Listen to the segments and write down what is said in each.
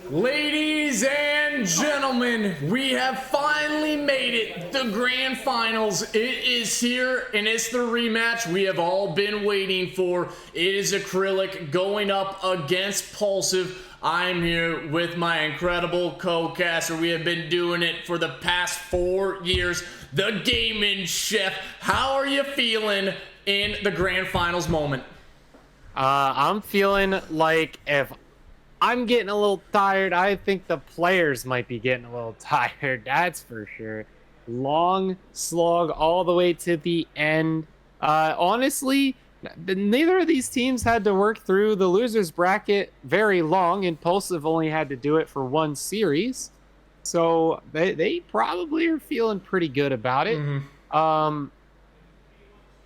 Ladies and gentlemen, we have finally made it. The grand finals. It is here, and it's the rematch we have all been waiting for. It is Acrylic going up against Pulsive. I'm here with my incredible co-caster. We have been doing it for the past 4 years. The Gaming Chef. How are you feeling in the grand finals moment? I'm feeling like if I'm getting a little tired, I think the players might be getting a little tired. That's for sure. Long slog all the way to the end. Honestly, neither of these teams had to work through the losers bracket very long. Impulsive only had to do it for one series. So they probably are feeling pretty good about it.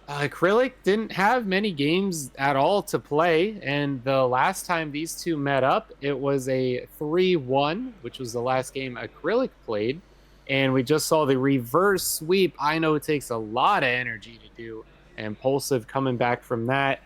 Acrylic didn't have many games at all to play, and the last time these two met up, it was a 3-1, which was the last game Acrylic played, and we just saw the reverse sweep. I know it takes a lot of energy to do, and Pulsive coming back from that.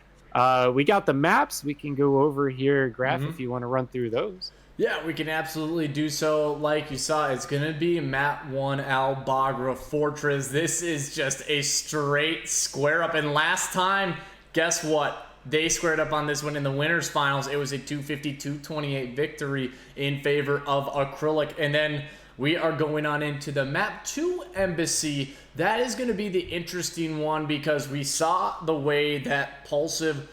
We got the maps. We can go over here, Graph, if you want to run through those. Yeah, we can absolutely do so. Like you saw, it's going to be map 1 Al-Bagra Fortress. This is just a straight square up. And last time, guess what? They squared up on this one in the winners finals. It was a 250-228 victory in favor of Acrylic. And then we are going on into the map 2 Embassy. That is going to be the interesting one because we saw the way that Pulsive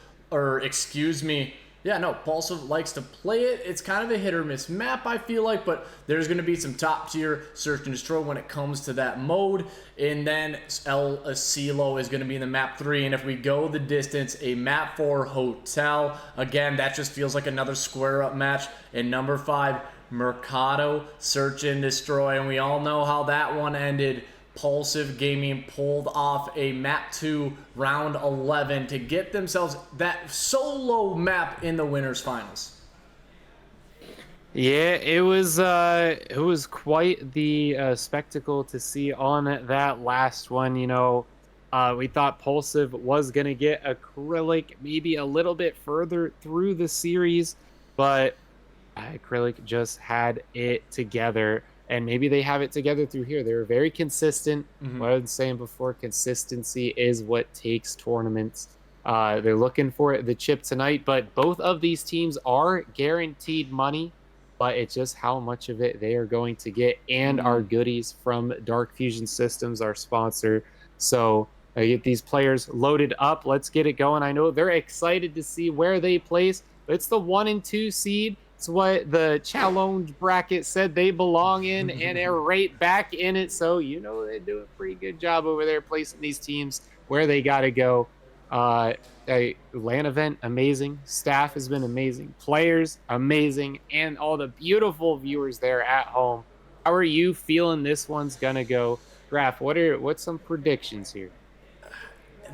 likes to play it. It's kind of a hit or miss map, I feel like, but there's going to be some top tier search and destroy when it comes to that mode. And then El Asilo is going to be in the map 3. And if we go the distance, a map 4 Hotel. Again, that just feels like another square up match. And number 5, Mercado search and destroy. And we all know how that one ended. Pulsive Gaming pulled off a map 2 round 11 to get themselves that solo map in the winners finals. Yeah, it was quite the spectacle to see on that last one. You know, we thought Pulsive was gonna get Acrylic maybe a little bit further through the series, but Acrylic just had it together. And maybe they have it together through here. They were very consistent. What I was saying before, consistency is what takes tournaments. They're looking for the chip tonight, but both of these teams are guaranteed money, but it's just how much of it they are going to get, and our goodies from Dark Fusion Systems, our sponsor. So I get these players loaded up. Let's get it going. I know they're excited to see where they place, but it's the 1 and 2 seed. It's what the challenge bracket said they belong in, and they're right back in it. So, you know, they do a pretty good job over there placing these teams where they got to go. A LAN event, amazing. Staff has been amazing. Players, amazing. And all the beautiful viewers there at home. How are you feeling this one's going to go? Graph, what's some predictions here?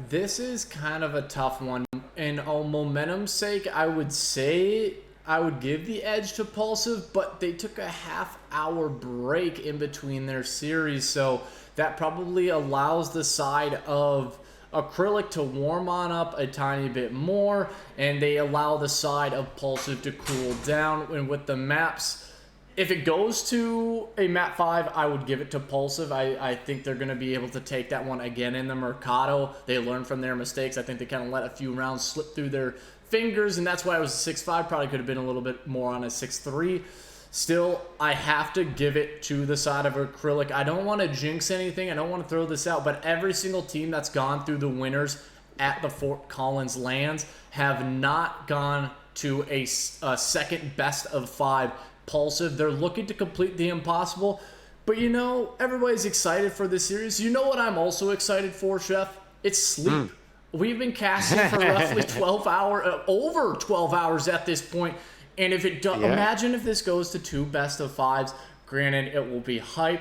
This is kind of a tough one. And on momentum's sake, I would say I would give the edge to Pulsive, but they took a half-hour break in between their series, so that probably allows the side of Acrylic to warm on up a tiny bit more, and they allow the side of Pulsive to cool down. And with the maps, if it goes to a map 5, I would give it to Pulsive. I think they're going to be able to take that one again in the Mercado. They learn from their mistakes. I think they kind of let a few rounds slip through their fingers, and that's why it was a 6-5. Probably could have been a little bit more on a 6-3. Still, I have to give it to the side of Acrylic. I don't want to jinx anything. I don't want to throw this out, but every single team that's gone through the winners at the Fort Collins lands have not gone to a second best of 5. Pulsive, they're looking to complete the impossible, but you know, everybody's excited for this series. You know what I'm also excited for, Chef? It's sleep. We've been casting for roughly 12 hours, over 12 hours at this point. And if it imagine if this goes to 2 best of 5s, granted it will be hype.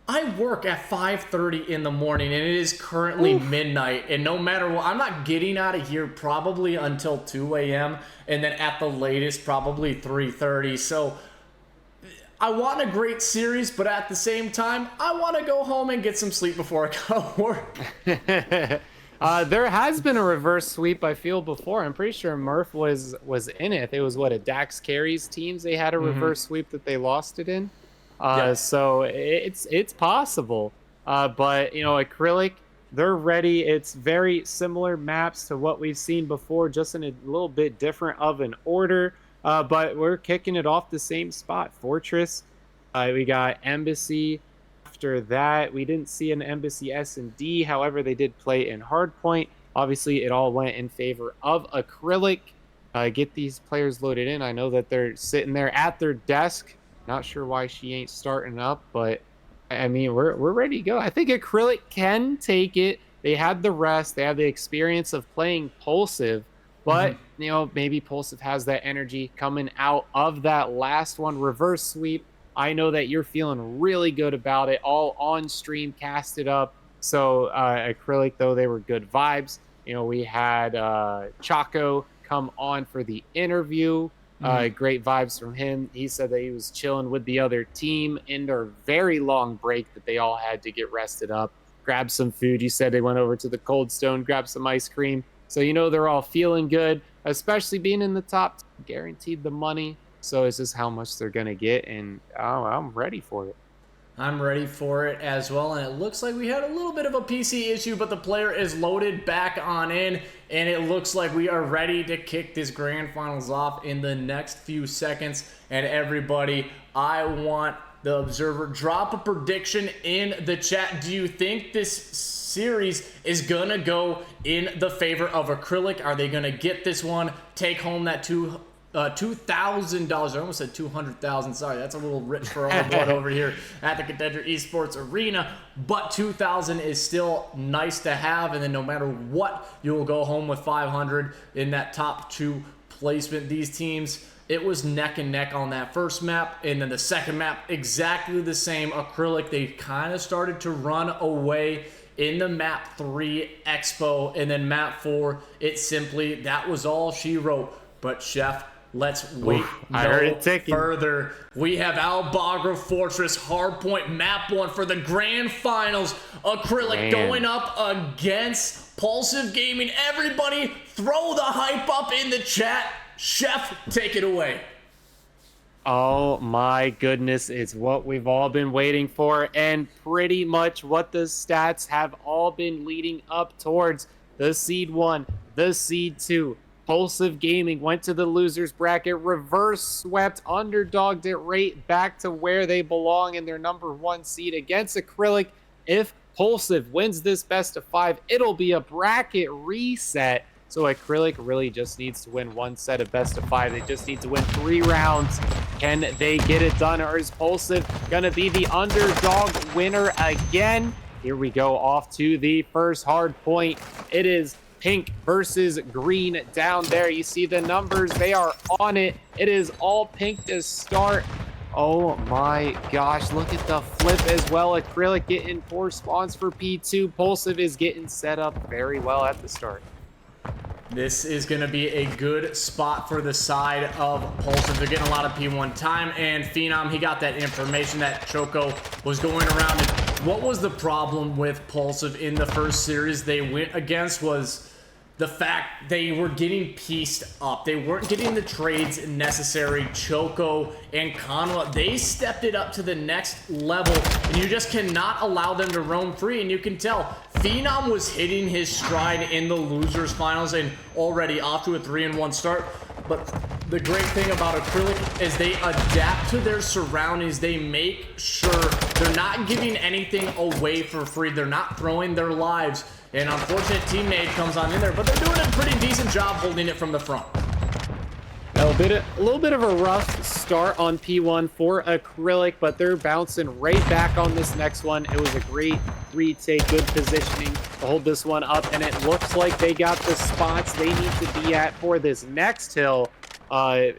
I work at 5:30 in the morning, and it is currently midnight. And no matter what, I'm not getting out of here probably until 2 a.m. and then at the latest probably 3:30. So I want a great series, but at the same time, I want to go home and get some sleep before I go to work. There has been a reverse sweep, I feel, before. I'm pretty sure Murph was in it. It was what, a Dax Carries teams they had a reverse sweep that they lost it in. Yeah. So it's possible. But you know, Acrylic, they're ready. It's very similar maps to what we've seen before, just in a little bit different of an order. But we're kicking it off the same spot. Fortress. We got Embassy. After that, we didn't see an Embassy S&D. However, they did play in Hardpoint. Obviously, it all went in favor of Acrylic. Get these players loaded in. I know that they're sitting there at their desk. Not sure why she ain't starting up, but I mean, we're ready to go. I think Acrylic can take it. They had the rest. They have the experience of playing Pulsive, but you know, maybe Pulsive has that energy coming out of that last one. Reverse sweep. I know that you're feeling really good about it. All on stream, casted up. So Acrylic, though, they were good vibes. You know, we had Choco come on for the interview. Great vibes from him. He said that he was chilling with the other team in their very long break that they all had to get rested up, grab some food. You said they went over to the Cold Stone, grabbed some ice cream. So, you know, they're all feeling good, especially being in the top, guaranteed the money. So it's just how much they're going to get, and I'm ready for it. I'm ready for it as well, and it looks like we had a little bit of a PC issue, but the player is loaded back on in, and it looks like we are ready to kick this grand finals off in the next few seconds. And everybody, I want the observer, drop a prediction in the chat. Do you think this series is gonna go in the favor of Acrylic? Are they gonna get this one, take home that $2,000? I almost said 200,000. Sorry, that's a little rich for our blood over here at the Contender eSports Arena. But 2,000 is still nice to have, and then no matter what, you will go home with 500 in that top 2 placement. These teams, it was neck and neck on that first map, and then the second map exactly the same. Acrylic, they kind of started to run away in the map 3 Expo, and then map 4, it simply, that was all she wrote. But Chef, let's wait no further. We have Al Bagra Fortress Hardpoint map 1 for the grand finals. Acrylic going up against Pulsive Gaming. Everybody throw the hype up in the chat. Chef, take it away. Oh my goodness, it's what we've all been waiting for, and pretty much what the stats have all been leading up towards. The seed 1, the seed 2. Pulsive Gaming went to the losers bracket, reverse swept, underdogged it right back to where they belong in their number 1 seed against Acrylic. If Pulsive wins this best of 5, it'll be a bracket reset. So Acrylic really just needs to win 1 set of best of 5. They just need to win 3 rounds. Can they get it done, or is Pulsive gonna be the underdog winner again? Here we go, off to the first hard point. It is pink versus green down there. You see the numbers, they are on it. It is all pink to start. Oh my gosh, look at the flip as well. Acrylic getting 4 spawns for P2. Pulsive is getting set up very well at the start. This is going to be a good spot for the side of Pulsive. They're getting a lot of P1 time, and Phenom, he got that information that Choco was going around. And what was the problem with Pulsive in the first series they went against was the fact they were getting pieced up. They weren't getting the trades necessary. Choco and Cxnwa, they stepped it up to the next level, and you just cannot allow them to roam free. And you can tell Phenom was hitting his stride in the losers finals and already off to a 3-1 start. But the great thing about Acrylic is they adapt to their surroundings. They make sure they're not giving anything away for free. They're not throwing their lives. An unfortunate teammate comes on in there, but they're doing a pretty decent job holding it from the front. A little bit of a rough start on P1 for Acrylic, but they're bouncing right back on this next one. It was a great retake, good positioning to hold this one up, and it looks like they got the spots they need to be at for this next hill.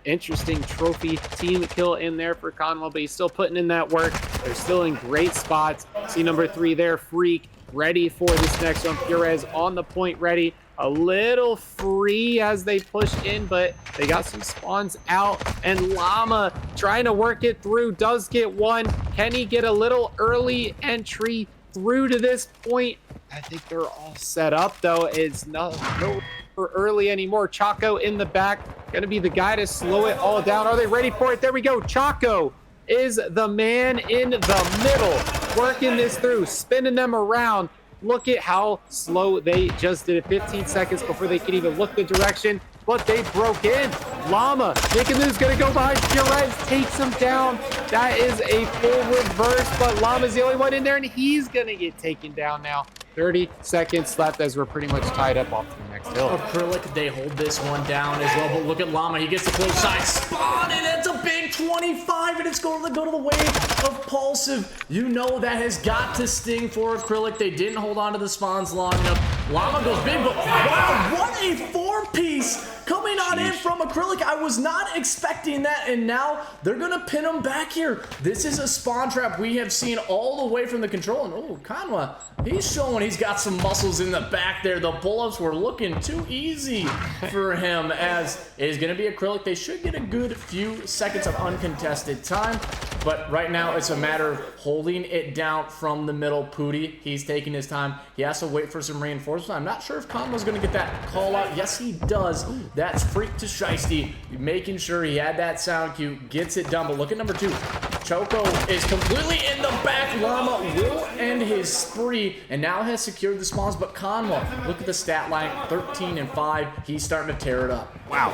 Interesting trophy team kill in there for Cxnwa, but he's still putting in that work. They're still in great spots. See number 3 there, Freak, ready for this next one. Purez on the point, ready. A little free as they push in, but they got some spawns out, and Llama trying to work it through, does get one. Can he get a little early entry through to this point? I think they're all set up, though. It's no for early anymore. Choco in the back, going to be the guy to slow it all down. Are they ready for it? There we go. Choco is the man in the middle, working this through, spinning them around. Look at how slow they just did it. 15 seconds before they could even look the direction, but they broke in. Llama thinking this is going to go behind. Purez takes him down. That is a full reverse, but Llama's the only one in there, and he's going to get taken down now. 30 seconds left as we're pretty much tied up off to the next hill. Acrylic, they hold this one down as well, but look at Llama. He gets the close side spawn, and it's a big 25, and it's going to go to the way of Pulsive. You know that has got to sting for Acrylic. They didn't hold on to the spawns long enough. Llama goes big, but wow, what a four-piece coming on in from Acrylic. I was not expecting that, and now they're going to pin him back here. This is a spawn trap we have seen all the way from the control, and oh, Cxnwa, he's showing he's got some muscles in the back there. The pull-ups were looking too easy for him, as it is going to be Acrylic. They should get a good few seconds of uncontested time, but right now it's a matter of holding it down from the middle. Pooty, he's taking his time. He has to wait for some reinforcement. I'm not sure if Cxnwa's going to get that call out. Yes, he does. That's Freak to Shiesty, making sure he had that sound cue, gets it done. But look at number 2. Choco is completely in the back. Llama will end his spree and now has secured the spawns, but Cxnwa, look at the stat line, 13 and 5. He's starting to tear it up. Wow.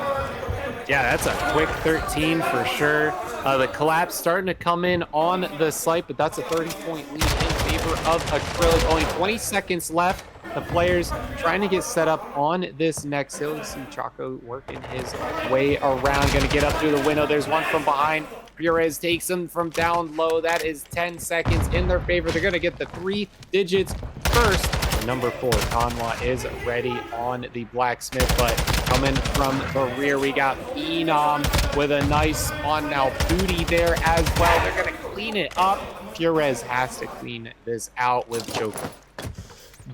Yeah, that's a quick 13 for sure. The collapse starting to come in on the site, but that's a 30-point lead in favor of Acrylic. Only 20 seconds left. The players trying to get set up on this next hill. You see Choco working his way around, going to get up through the window. There's one from behind. Purez takes him from down low. That is 10 seconds in their favor. They're going to get the 3 digits first. Number 4, Cxnwa is ready on the blacksmith, but coming from the rear, we got Phenom with a nice spawn now. Booty there as well. They're going to clean it up. Purez has to clean this out with Choco.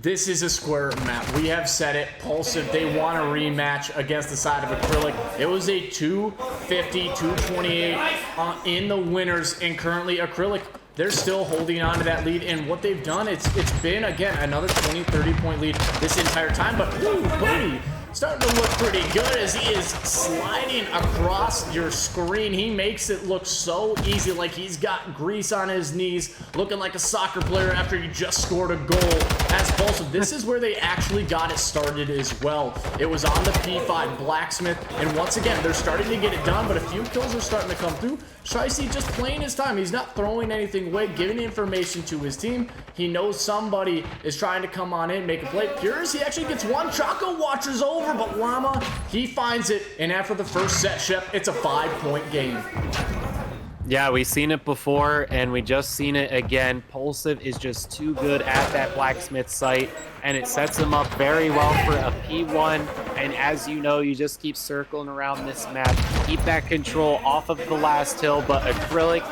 This is a square map. We have said it. Pulsive, they want a rematch against the side of Acrylic. It was a 250, 228 in the winners, and currently Acrylic, they're still holding on to that lead. And what they've done, it's been, again, another 20, 30-point lead this entire time. But, ooh, buddy, starting to look pretty good as he is sliding across your screen. He makes it look so easy, like he's got grease on his knees, looking like a soccer player after he just scored a goal. As Pulsive, this is where they actually got it started as well. It was on the P5 Blacksmith, and once again, they're starting to get it done, but a few kills are starting to come through. Shiesty just playing his time. He's not throwing anything away, giving information to his team. He knows somebody is trying to come on in, make a play. Purez, he actually gets one. Choco watches over, but Llama, he finds it. And after the first set, Shep, it's a 5-point game. Yeah, we've seen it before, and we just seen it again. Pulsive is just too good at that blacksmith site, and it sets him up very well for a P1. And as you know, you just keep circling around this map, keep that control off of the last hill, but Acrylic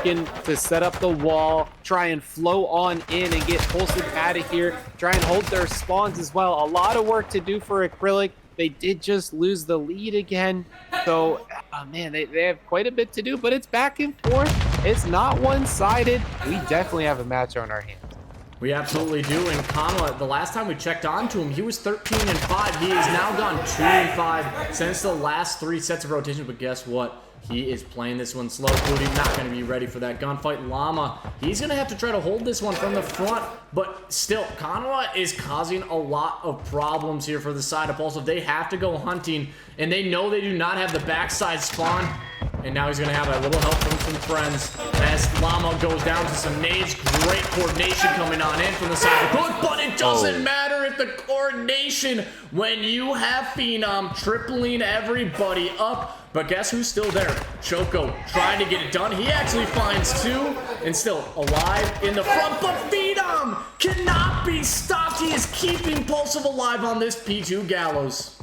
can to set up the wall, try and flow on in and get Pulsive out of here, try and hold their spawns as well. A lot of work to do for Acrylic. They did just lose the lead again. So, man, they have quite a bit to do, but it's back and forth. It's not one-sided. We definitely have a match on our hands. We absolutely do. And Cxnwa, the last time we checked on to him, he was 13 and 5. He has now gone 2 and 5 since the last 3 sets of rotation. But guess what? He is playing this one slow. Booty not going to be ready for that gunfight. Llama, he's going to have to try to hold this one from the front. But still, Cxnwa is causing a lot of problems here for the side of Pulsive. They have to go hunting, and they know they do not have the backside spawn. And now he's going to have a little help from some friends as Llama goes down to some nades. Great coordination coming on in from the side. Good, but it doesn't matter if the coordination when you have Phenom tripling everybody up. But guess who's still there? Choco trying to get it done. He actually finds 2 and still alive in the front. But Phenom cannot be stopped. He is keeping Pulsive alive on this P2 Gallows.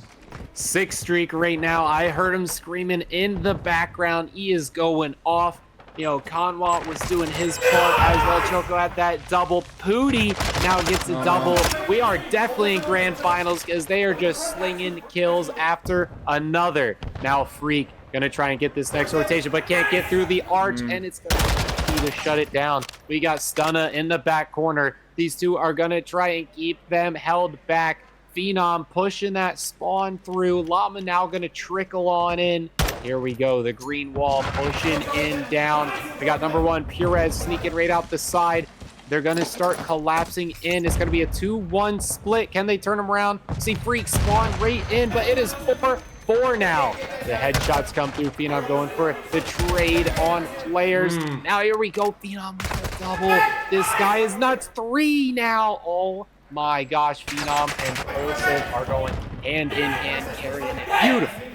6 streak right now. I heard him screaming in the background. He is going off. You know, Cxnwa was doing his part as well. Choco had that double. Pooty now gets a double. We are definitely in grand finals because they are just slinging kills after another. Now Freak gonna try and get this next rotation, but can't get through the arch, and it's gonna be to shut it down. We got Stunna in the back corner. These two are going to try and keep them held back. Phenom pushing that spawn through. Llama now going to trickle on in. Here we go. The green wall pushing in down. We got number one, Purez, sneaking right out the side. They're going to start collapsing in. It's going to be a 2-1 split. Can they turn them around? See Freak spawn right in, but it is 4-4 now. The headshots come through. Phenom going for the trade on players. Now here we go. Phenom with a double. This guy is nuts. 3 now. Oh my gosh. Phenom and Pulsive are going hand in hand, carrying it. Beautiful.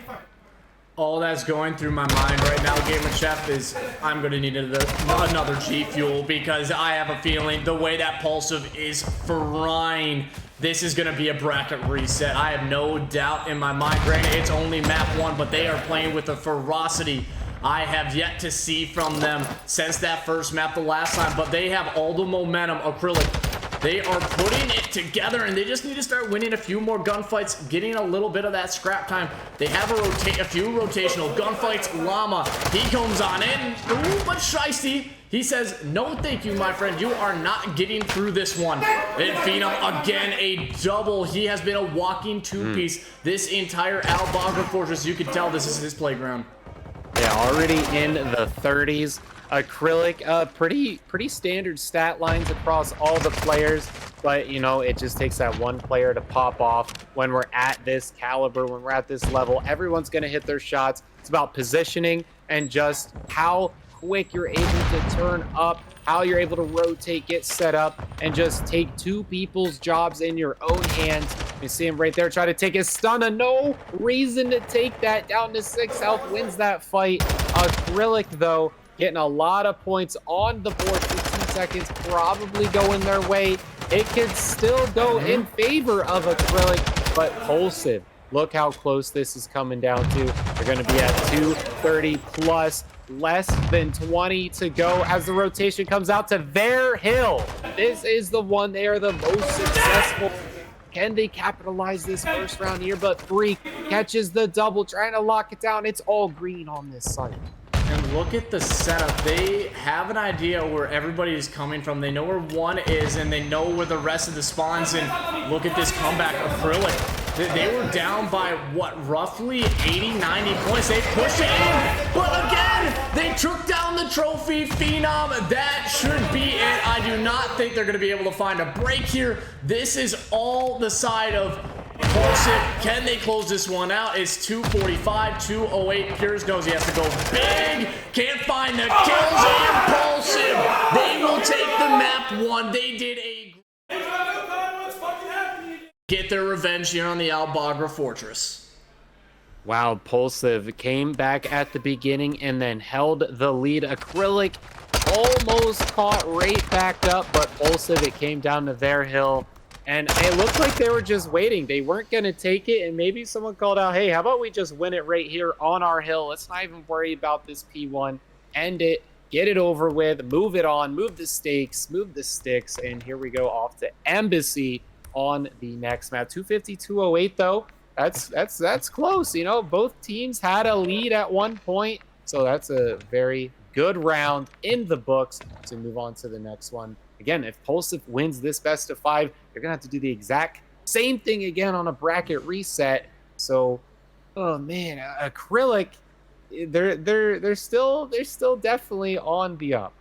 All that's going through my mind right now, Gamer Chef, is I'm going to need another G Fuel, because I have a feeling the way that Pulsive is frying, this is going to be a bracket reset. I have no doubt in my mind. Granted, it's only map 1, but they are playing with a ferocity I have yet to see from them since that first map the last time. But they have all the momentum. Acrylic, they are putting it together, and they just need to start winning a few more gunfights, getting a little bit of that scrap time. They have a few rotational gunfights. Llama, he comes on in. Ooh, but Shiesty, he says, no thank you, my friend. You are not getting through this one. And Phenom, again, a double. He has been a walking two-piece this entire Al-Bagra Fortress. You can tell this is his playground. Yeah, already in the 30s. Acrylic, pretty standard stat lines across all the players, but you know, it just takes that one player to pop off. When we're at this caliber, when we're at this level, everyone's gonna hit their shots. It's about positioning and just how quick you're able to turn up, how you're able to rotate, get set up, and just take two people's jobs in your own hands. You see him right there, try to take his Stunna. No reason to take that, down to 6 health, wins that fight. Acrylic, though, getting a lot of points on the board. 15 seconds probably going their way. It could still go in favor of Acrylic, but Pulsive, look how close this is coming down to. They're going to be at 230 plus, less than 20 to go as the rotation comes out to their hill. This is the one they are the most successful. Can they capitalize this first round here? But Freak catches the double, trying to lock it down. It's all green on this side. And look at the setup. They have an idea where everybody is coming from. They know where one is, and they know where the rest of the spawns. And look at this comeback. Acrylic, they were down by, what, roughly 80, 90 points. They pushed it in, but again, they took down the trophy. Phenom, that should be it. I do not think they're going to be able to find a break here. This is all the side of Pulsive. Can they close this one out? It's 245, 208. Purez knows he has to go big. Can't find the kills. And Pulsive, they will take the map 1. They did a get their revenge here on the Al-Bagra Fortress. Wow, Pulsive came back at the beginning and then held the lead. Acrylic almost caught right back up, but Pulsive, it came down to their hill. And it looked like they were just waiting. They weren't going to take it, and maybe someone called out, hey, how about we just win it right here on our hill? Let's not even worry about this P1. End it, get it over with, move it on, move the stakes, move the sticks, and here we go off to Embassy on the next map. 250, 208, though. That's close. You know, both teams had a lead at one point, so that's a very good round in the books to move on to the next one. Again, if Pulsive wins this best of 5, they're gonna have to do the exact same thing again on a bracket reset. So, oh man, Acrylic, they're still definitely on the up.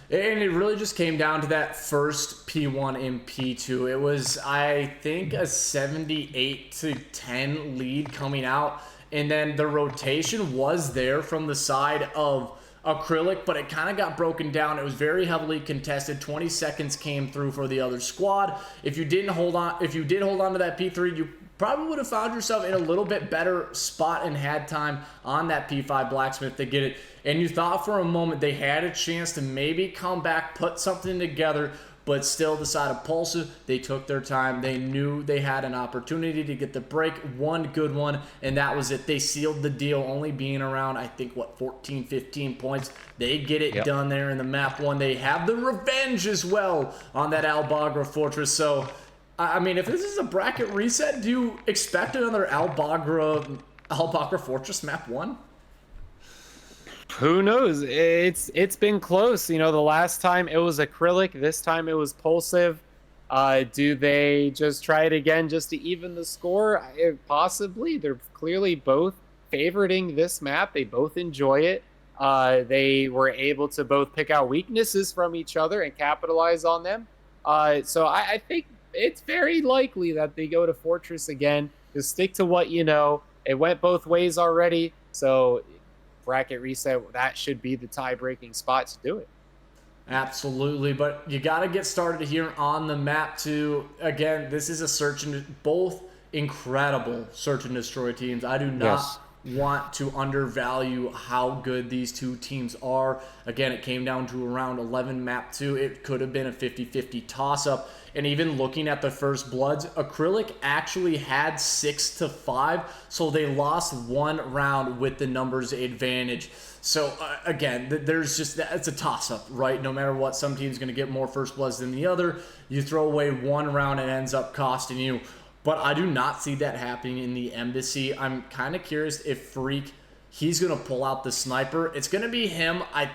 And it really just came down to that first P1 and P2. It was, I think, a 78-10 lead coming out, and then the rotation was there from the side of Acrylic, but it kind of got broken down. It was very heavily contested. 20 seconds came through for the other squad. If you did hold on to that P3, you probably would have found yourself in a little bit better spot and had time on that P5 Blacksmith to get it. And you thought for a moment they had a chance to maybe come back, put something together, but still the side of Pulsive, they took their time. They knew they had an opportunity to get the break, one good one, and that was it. They sealed the deal, only being around, I think, what, 14, 15 points. They get it done there in the map 1. They have the revenge as well on that Al-Bagra Fortress. So, I mean, if this is a bracket reset, do you expect another Al-Bagra Fortress map 1? Who knows? It's been close. You know, the last time it was Acrylic, this time it was Pulsive. Do they just try it again just to even the score? Possibly. They're clearly both favoriting this map. They both enjoy it. They were able to both pick out weaknesses from each other and capitalize on them. So I think it's very likely that they go to Fortress again. Just stick to what you know. It went both ways already. So bracket reset, that should be the tie-breaking spot to do it. Absolutely, but you got to get started here on the map too. Again, this is a search and both incredible search and destroy teams. I do not want to undervalue how good these two teams are. Again, it came down to around 11 map 2. It could have been a 50-50 toss-up. And even looking at the first bloods, Acrylic actually had 6-5, so they lost one round with the numbers advantage. So again, it's a toss-up, right? No matter what, some team's going to get more first bloods than the other. You throw away one round, it ends up costing you. But I do not see that happening in the Embassy. I'm kind of curious if Freak, he's going to pull out the sniper. It's going to be him. I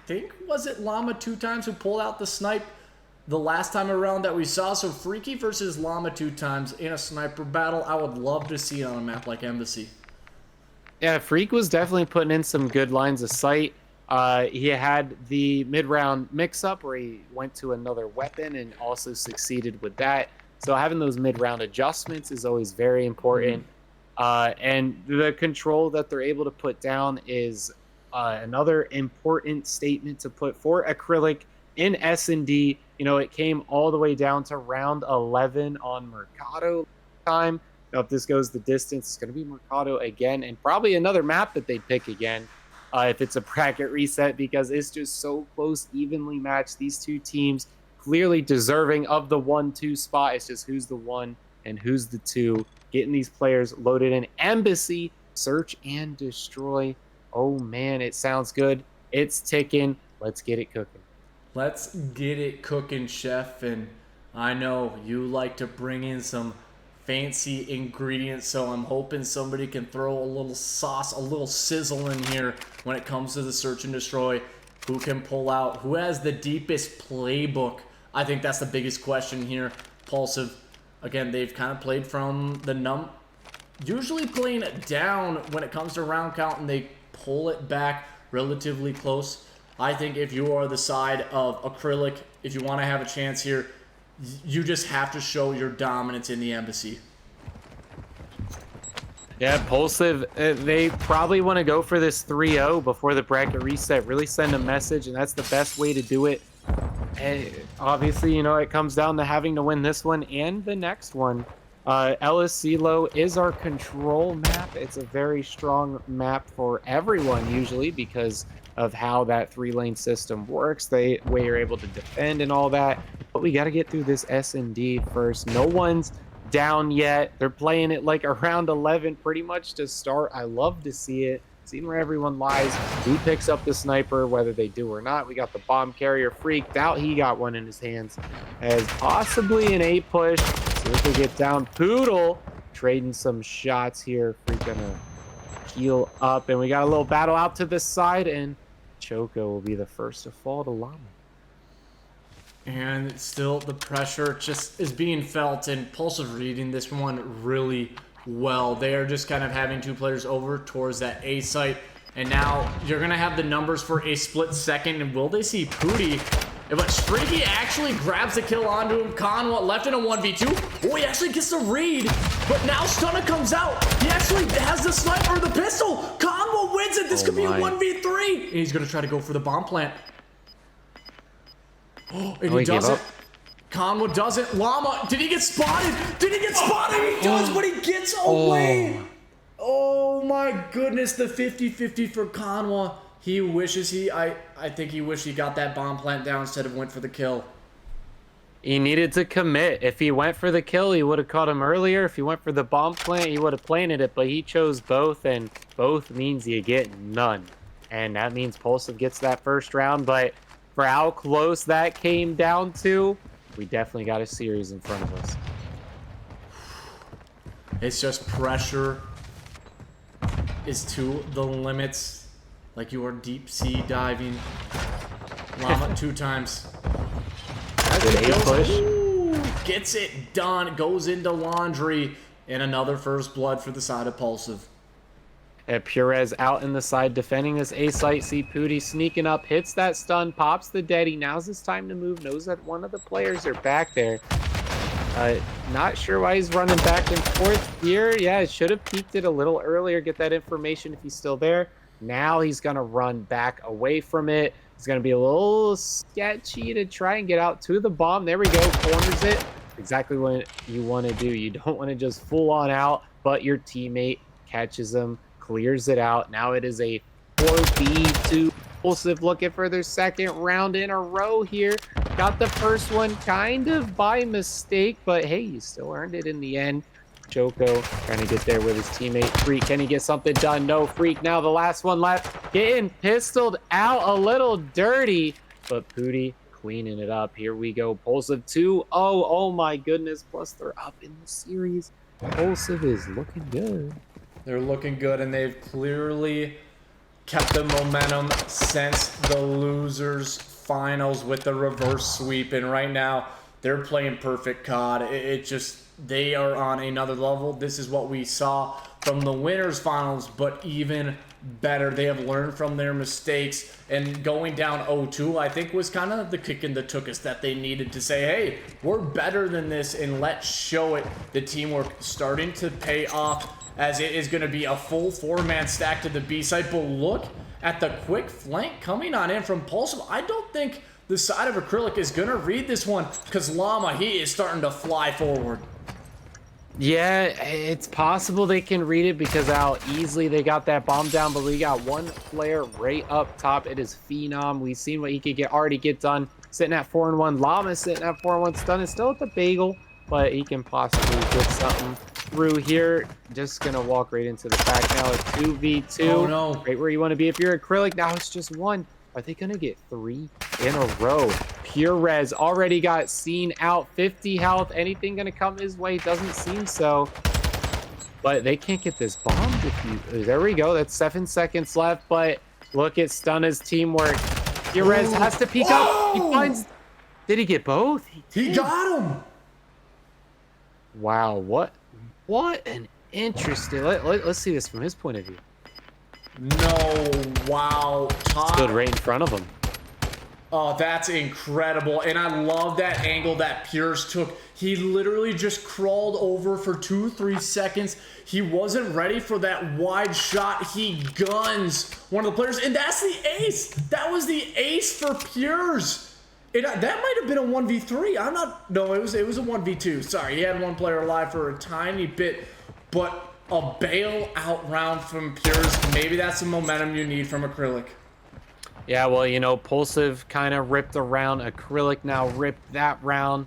think, was it Llama 2 times who pulled out the snipe the last time around that we saw? So Freaky versus Llama 2 times in a sniper battle. I would love to see it on a map like Embassy. Yeah, Freak was definitely putting in some good lines of sight. He had the mid-round mix-up where he went to another weapon and also succeeded with that. So having those mid-round adjustments is always very important. And the control that they're able to put down is another important statement to put for Acrylic in S&D. You know, it came all the way down to round 11 on Mercado time. Now, if this goes the distance, it's going to be Mercado again, and probably another map that they'd pick again if it's a bracket reset, because it's just so close, evenly matched. These two teams clearly deserving of the 1-2 spot. It's just who's the 1 and who's the 2. Getting these players loaded in. Embassy, search and destroy. Oh, man, it sounds good. It's ticking. Let's get it cooking. Let's get it cooking, Chef. And I know you like to bring in some fancy ingredients, so I'm hoping somebody can throw a little sauce, a little sizzle in here when it comes to the search and destroy. Who can pull out? Who has the deepest playbook? I think that's the biggest question here. Pulsive, again, they've kind of played from the usually playing it down when it comes to round count, and they pull it back relatively close. I think if you are the side of Acrylic, if you want to have a chance here, you just have to show your dominance in the Embassy. Yeah, Pulsive, they probably want to go for this 3-0 before the bracket reset. Really send a message, and that's the best way to do it. And obviously, you know, it comes down to having to win this one and the next one. Ellis Silo is our control map. It's a very strong map for everyone, usually, because of how that 3-lane system works, the way you're able to defend and all that. But we got to get through this S&D first. No one's down yet. They're playing it like around 11 pretty much to start. I love to see it. Seeing where everyone lies. Who picks up the sniper, whether they do or not. We got the bomb carrier freaked out. He got one in his hands as possibly an 8 push. See if we get down. Poodle trading some shots here. Freak gonna heal up. And we got a little battle out to this side. And Choco will be the first to fall to Llama. And still the pressure just is being felt, and Pulsive reading this one really well. They are just kind of having two players over towards that A site, and now you're going to have the numbers for a split second, and will they see Pooty? But Streaky actually grabs the kill onto him. Cxnwa left in a 1v2. Oh, he actually gets the read, but now Stunna comes out. He actually has the sniper, the pistol. Cxnwa wins it. This could be a 1v3. And he's going to try to go for the bomb plant. Oh, and he doesn't. Cxnwa doesn't. Llama, did he get spotted? Did he get spotted? He does, but he gets away. Oh my goodness, the 50-50 for Cxnwa. He wishes I think he wished he got that bomb plant down instead of went for the kill. He needed to commit. If he went for the kill, he would have caught him earlier. If he went for the bomb plant, he would have planted it, but he chose both, and both means you get none. And that means Pulsive gets that first round, but for how close that came down to, we definitely got a series in front of us. It's just pressure is to the limits. like you are deep sea diving. Llama 2 times. Good A push. Ooh, gets it done. Goes into laundry. And another first blood for the side of Pulsive. Purez out in the side defending this A site. See Pooty sneaking up, hits that stun, pops the deadie. Now's his time to move. Knows that one of the players are back there. Not sure why he's running back and forth here. Yeah, should have peeked it a little earlier. Get that information if he's still there. Now he's gonna run back away from it. It's gonna be a little sketchy to try and get out to the bomb. There we go. Corners it. Exactly what you want to do. You don't want to just full on out, but your teammate catches him, clears it out. Now it is a 4v2. Pulsive looking for their second round in a row here. Got the first one kind of by mistake, but hey, you still earned it in the end. Choco trying to get there with his teammate Freak. Can he get something done? No, Freak. Now the last one left. Getting pistoled out a little dirty, but Pooty cleaning it up. Here we go. Pulsive 2-0. Oh my goodness. Plus they're up in the series. Pulsive is looking good. They're looking good, and they've clearly kept the momentum since the losers finals with the reverse sweep. And right now they're playing perfect COD. It just, they are on another level. This is what we saw from the winners finals, but even better. They have learned from their mistakes, and going down 0-2 I think was kind of the kick in the tuchus that they needed to say, hey, we're better than this, and let's show it. The teamwork starting to pay off, as it is going to be a full 4-man stack to the B side. But look at the quick flank coming on in from Pulsive. I don't think the side of Acrylic is going to read this one, because Llama, he is starting to fly forward. Yeah, it's possible they can read it because how easily they got that bomb down, but we got one player right up top. It is Phenom. We've seen what he could already get done. Sitting at 4-1. Llama sitting at 4-1. Stunna is still at the bagel, but he can possibly get something through here. Just gonna walk right into the back now. A 2v2. Oh no. Right where you want to be if you're Acrylic. Now it's just one. Are they gonna get 3 in a row? Purez already got seen out. 50 health. Anything gonna come his way? Doesn't seem so. But they can't get this bombed if you. There we go. That's 7 seconds left. But look at Stunna's teamwork. Purez has to peek up. He finds. Did he get both? He got him. Wow. What an interesting. Let's see this from his point of view. No, wow. Stood right in front of him. Oh, that's incredible. And I love that angle that Purez took. He literally just crawled over for 2-3 seconds. He wasn't ready for that wide shot. He guns one of the players, and that's the ace. That was the ace for Purez. That might have been a 1v3. I'm not. No, it was a 1v2. Sorry, he had one player alive for a tiny bit, but a bailout round from Purez. Maybe that's the momentum you need from Acrylic. Yeah, well, you know, Pulsive kind of ripped a round. Acrylic now ripped that round.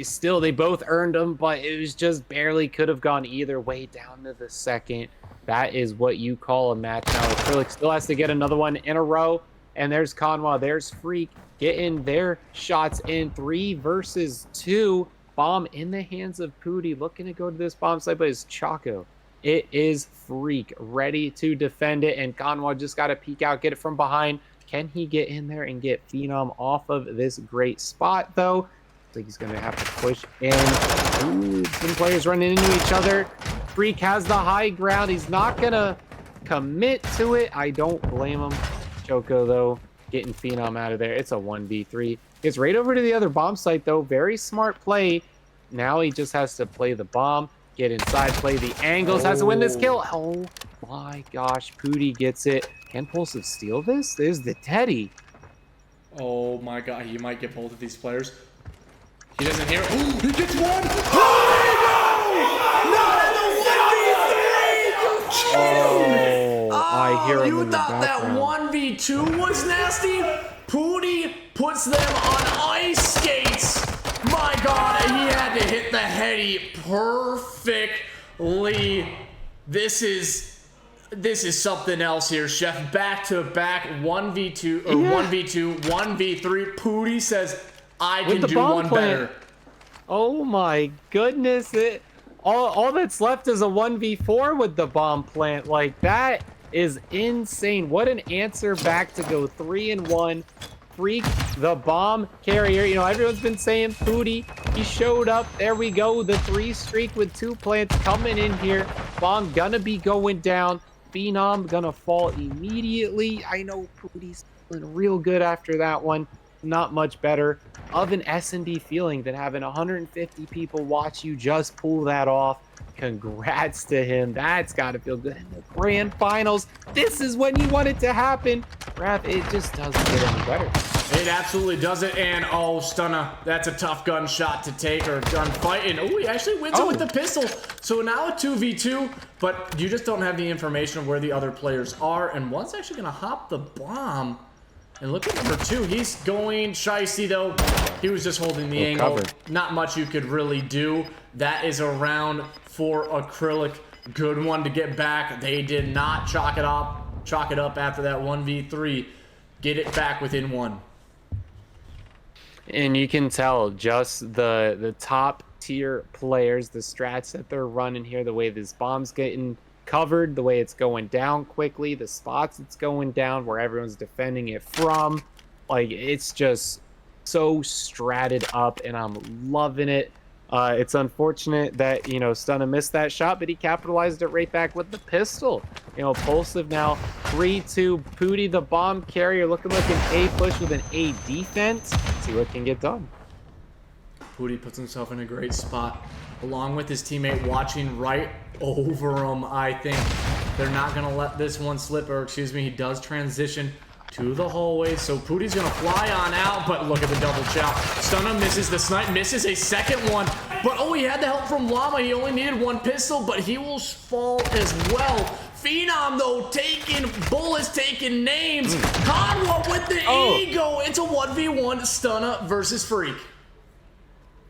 Still, they both earned them, but it was just barely could have gone either way down to the second. That is what you call a match now. Acrylic still has to get another one in a row. And there's Cxnwa, there's Freak getting their shots in. 3 versus 2. Bomb in the hands of Pooty, looking to go to this bomb site, but it's Choco. It is Freak ready to defend it, and Cxnwa just got to peek out, get it from behind. Can he get in there and get Phenom off of this great spot, though? I think he's going to have to push in. Ooh, some players running into each other. Freak has the high ground. He's not going to commit to it. I don't blame him. Choco, though, getting Phenom out of there. It's a 1v3. Gets right over to the other bomb site, though. Very smart play. Now he just has to play the bomb, get inside, play the angles, has to win this kill. Oh my gosh, Pooty gets it. Can Pulsive steal this? There's the Teddy. Oh my god, he might get both of these players. He doesn't hear it. He gets one! Oh, no! Not in the 1v3! Oh, I hear him in the background. You thought that 1v2 was nasty? Pooty puts them on ice skates. My god, he had to hit the heady perfectly. This is something else here, Chef. Back to back 1v2 or 1v2, 1v3. Pooty says, I can do one better. Oh my goodness. All that's left is a 1v4 with the bomb plant. Like, that is insane. What an answer back to go 3-1. Freak, the bomb carrier. You know, everyone's been saying Pooty. He showed up. There we go. The 3 streak with 2 plants coming in here. Bomb gonna be going down. Phenom gonna fall immediately. I know Pooty's feeling real good after that one. Not much better of an S&D feeling than having 150 people watch you just pull that off. Congrats to him. That's got to feel good in the grand finals. This is when you want it to happen. Raph, it just doesn't get any better. It absolutely doesn't. And oh, Stunna, that's a tough gun shot to take, or gun fight. And oh, he actually wins it with the pistol. So now a 2v2, but you just don't have the information of where the other players are. And one's actually going to hop the bomb. And look at number 2. He's going shiesty, though. He was just holding the angle. Covered. Not much you could really do. That is a round for Acrylic. Good one to get back. They did not chalk it up after that 1v3. Get it back within 1. And you can tell just the top tier players, the strats that they're running here, the way this bomb's getting covered, the way it's going down quickly, the spots it's going down, where everyone's defending it from. Like, it's just so stratted up, and I'm loving it. It's unfortunate that, you know, Stunna missed that shot, but he capitalized it right back with the pistol. You know, Pulsive now 3-2. Pooty, the bomb carrier, looking like an A push with an A defense. See what can get done. Pooty puts himself in a great spot, along with his teammate watching right over him. I think they're not going to let this one slip, or excuse me, he does transition to the hallway, so Pooty's gonna fly on out, but look at the double chow. Stunna misses the snipe, misses a second one, but oh, he had the help from Llama. He only needed 1 pistol, but he will fall as well. Phenom, though, taking bullets, taking names. Cxnwa with the ego. It's a 1v1 Stunna versus Freak.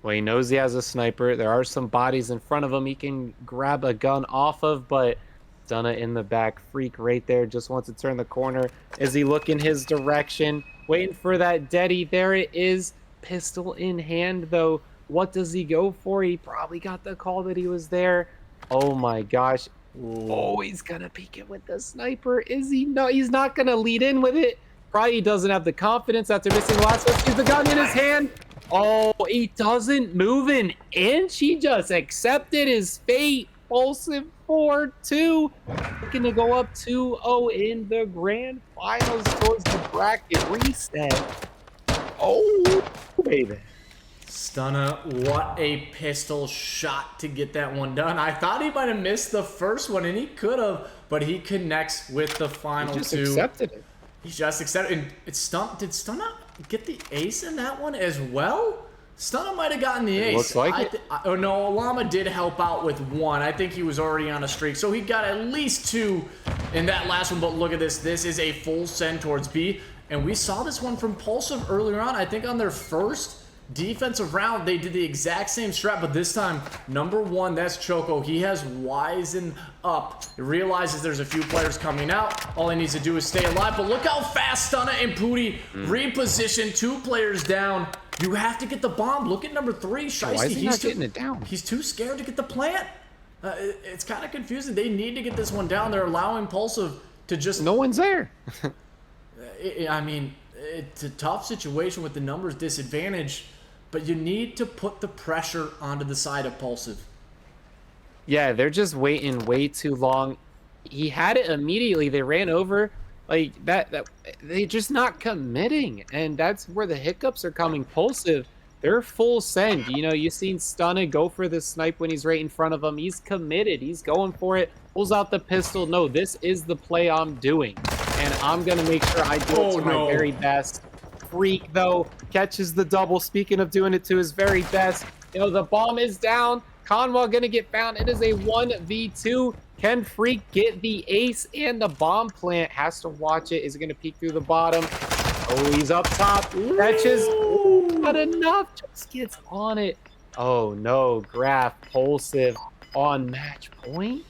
Well, he knows he has a sniper. There are some bodies in front of him he can grab a gun off of, but Stunna in the back. Freak right there, just wants to turn the corner. Is he looking his direction? Waiting for that deadie. There it is. Pistol in hand, though. What does he go for? He probably got the call that he was there. Oh my gosh. Oh, he's gonna peek it with the sniper. Is he? No, he's not gonna lead in with it. Probably doesn't have the confidence after missing the last one. Sees the gun in his hand. Oh, he doesn't move an inch. He just accepted his fate. Pulsive 4-2, looking to go up 2-0 in the grand finals towards the bracket reset. Oh, baby. Stunna, what a pistol shot to get that one done. I thought he might have missed the first one, and he could have, but he connects with the final 2. He just accepted it. He just accepted it. Did Stunna get the ace in that one as well? Stunna might have gotten the ace. Looks like it. Oh no, Llama did help out with 1. I think he was already on a streak, so he got at least 2 in that last one. But look at this. This is a full send towards B, and we saw this one from Pulsive earlier on. I think on their first defensive round, they did the exact same strat, but this time, number 1, that's Choco. He has wisened up. He realizes there's a few players coming out. All he needs to do is stay alive, but look how fast Stunna and Pooty reposition. 2 players down. You have to get the bomb. Look at number 3, Shiesty. Why is he not getting it down? He's too scared to get the plant. It's kind of confusing. They need to get this one down. They're allowing Pulsive to just... No one's there. I mean, it's a tough situation with the numbers disadvantage, but you need to put the pressure onto the side of Pulsive. Yeah, they're just waiting way too long. He had it immediately. They ran over. Like, that they're just not committing, and that's where the hiccups are coming. Pulsive, they're full send. You know, you've seen Stunna go for the snipe when he's right in front of him. He's committed. He's going for it. Pulls out the pistol. No, this is the play I'm doing, and I'm going to make sure I do it to my very best. Freak, though, catches the double. Speaking of doing it to his very best, you know, the bomb is down. Cxnwa going to get found. It is a 1v2. Can Freak get the ace and the bomb plant? Has to watch it. Is it going to peek through the bottom? Oh, he's up top. Catches. Not enough. Just gets on it. Oh, no. Graph Pulsive on match point.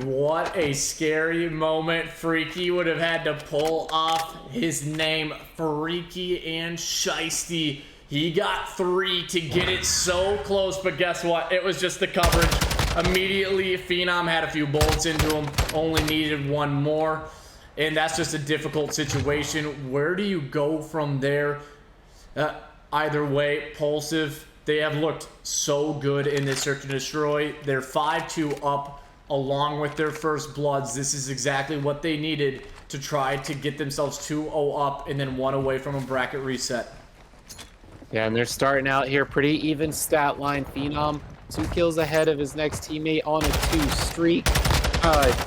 What a scary moment. Freaky would have had to pull off his name. Freaky and Shiesty. He got 3 to get it so close, but guess what? It was just the coverage. Immediately, Phenom had a few bullets into him, only needed one more. And that's just a difficult situation. Where do you go from there? Either way, Pulsive, they have looked so good in this search and destroy. They're 5-2 up along with their first bloods. This is exactly what they needed to try to get themselves 2-0 up and then 1 away from a bracket reset. Yeah, and they're starting out here pretty even stat line. Phenom 2 kills ahead of his next teammate on a 2 streak.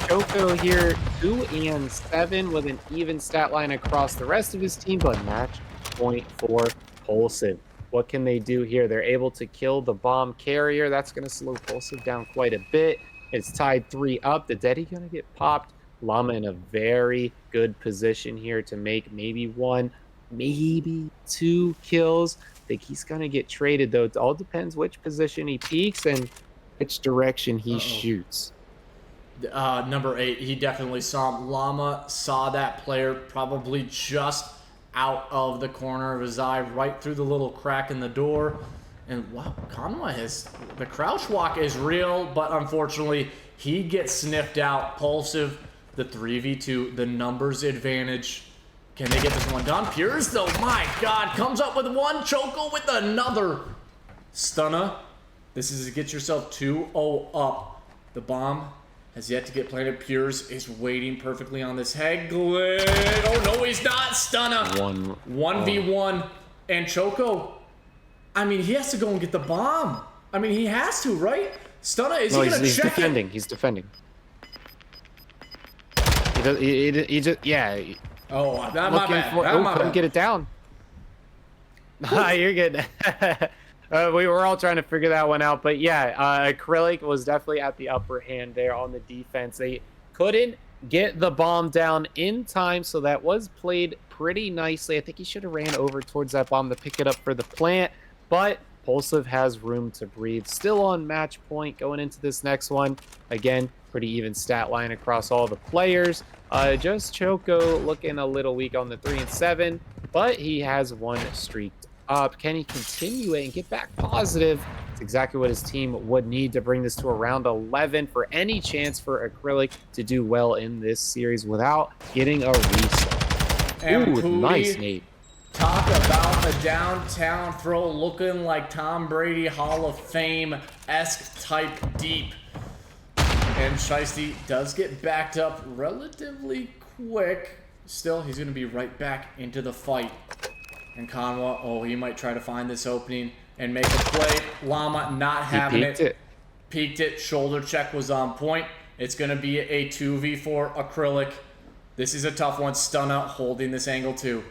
Choco here 2 and 7 with an even stat line across the rest of his team, but match point for Pulsive. What can they do here? They're able to kill the bomb carrier. That's going to slow Pulsive down quite a bit. It's tied 3 up. The Deddy going to get popped. Llama in a very good position here to make maybe 1, maybe 2 kills. I think he's going to get traded, though. It all depends which position he peeks and which direction he shoots. Number 8, he definitely saw him. Llama saw that player probably just out of the corner of his eye, right through the little crack in the door. And wow, Cxnwa has, the crouch walk is real, but unfortunately, he gets sniffed out. Pulsive, the 3v2, the numbers advantage. Can they get this one done? Purez, though, my God, comes up with one. Choco with another. Stunna, this is to get yourself 2-0 up. The bomb has yet to get planted. Purez is waiting perfectly on this head glitch. Oh, no, he's not. Stunna. 1v1. And Choco, I mean, he has to go and get the bomb. I mean, he has to, right? Stunna, is he going to check he's defending. He's defending. He just, yeah. Oh, my bad. Couldn't get it down. You're good. We were all trying to figure that one out, but yeah, Acrylic was definitely at the upper hand there on the defense. They couldn't get the bomb down in time, so that was played pretty nicely. I think he should have ran over towards that bomb to pick it up for the plant, but Pulsive has room to breathe. Still on match point going into this next one. Again, pretty even stat line across all the players. Just Choco looking a little weak on the 3 and 7, but he has 1 streaked up. Can he continue it and get back positive? It's exactly what his team would need to bring this to around 11 for any chance for Acrylic to do well in this series without getting a reset. And Ooh, nice nade. Talk about the downtown throw looking like Tom Brady Hall of Fame-esque type deep. And Shiesty does get backed up relatively quick. Still, he's going to be right back into the fight. And Cxnwa, oh, he might try to find this opening and make a play. Llama not having it. Peeked it. Shoulder check was on point. It's going to be a 2v4 Acrylic. This is a tough one. Stunna holding this angle too.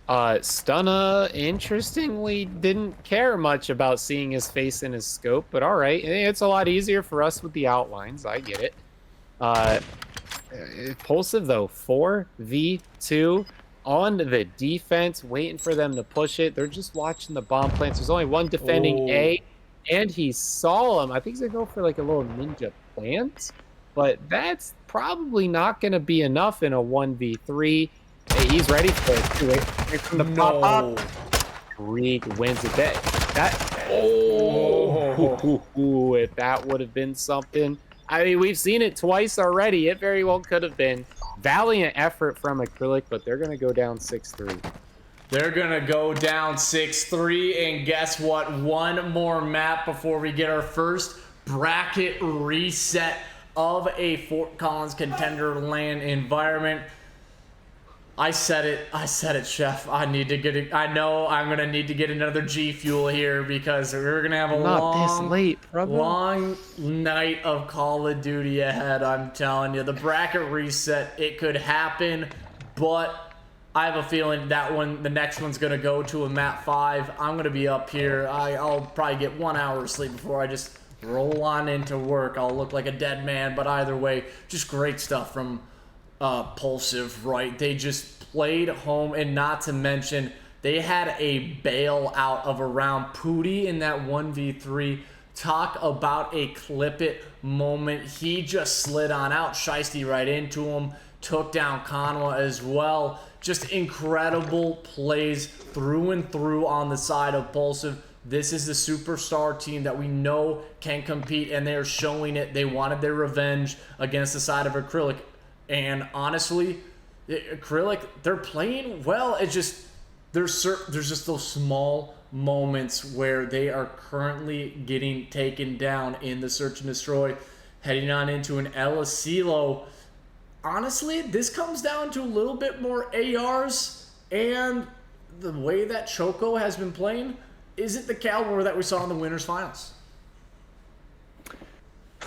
Stunna, interestingly, didn't care much about seeing his face in his scope, but all right. It's a lot easier for us with the outlines. I get it. Pulsive, though, 4v2 on the defense, waiting for them to push it. They're just watching the bomb plants. There's only one defending A, and he saw him. I think he's going to go for like a little ninja plant, but that's probably not going to be enough in a 1v3. Hey, he's ready for it. Here from the pop-up. Reek wins it. If that would have been something. I mean, we've seen it twice already. It very well could have been. Valiant effort from Acrylic, but they're going to go down 6-3. They're going to go down 6-3, and guess what? One more map before we get our first bracket reset of a Fort Collins Contender LAN environment. I said it, Chef. I need to get it. I know I'm gonna need to get another G Fuel here because we're gonna have a long night of Call of Duty ahead. I'm telling you, the bracket reset, it could happen, but I have a feeling that one, the next one's gonna go to a map 5. I'm gonna be up here. I'll probably get 1 hour of sleep before I just roll on into work. I'll look like a dead man, but either way, just great stuff from Pulsive, right? They just played home, and not to mention they had a bailout of around Pooty in that 1v3. Talk about a clip it moment. He just slid on out, Shiesty right into him, took down Cxnwa as well. Just incredible plays through and through on the side of Pulsive. This is the superstar team that we know can compete, and they're showing it. They wanted their revenge against the side of Acrylic. And honestly, Acrylic, they're playing well. It's just there's just those small moments where they are currently getting taken down in the search and destroy, heading on into an El Asilo. Honestly, this comes down to a little bit more ARs, and the way that Choco has been playing isn't the caliber that we saw in the winners finals.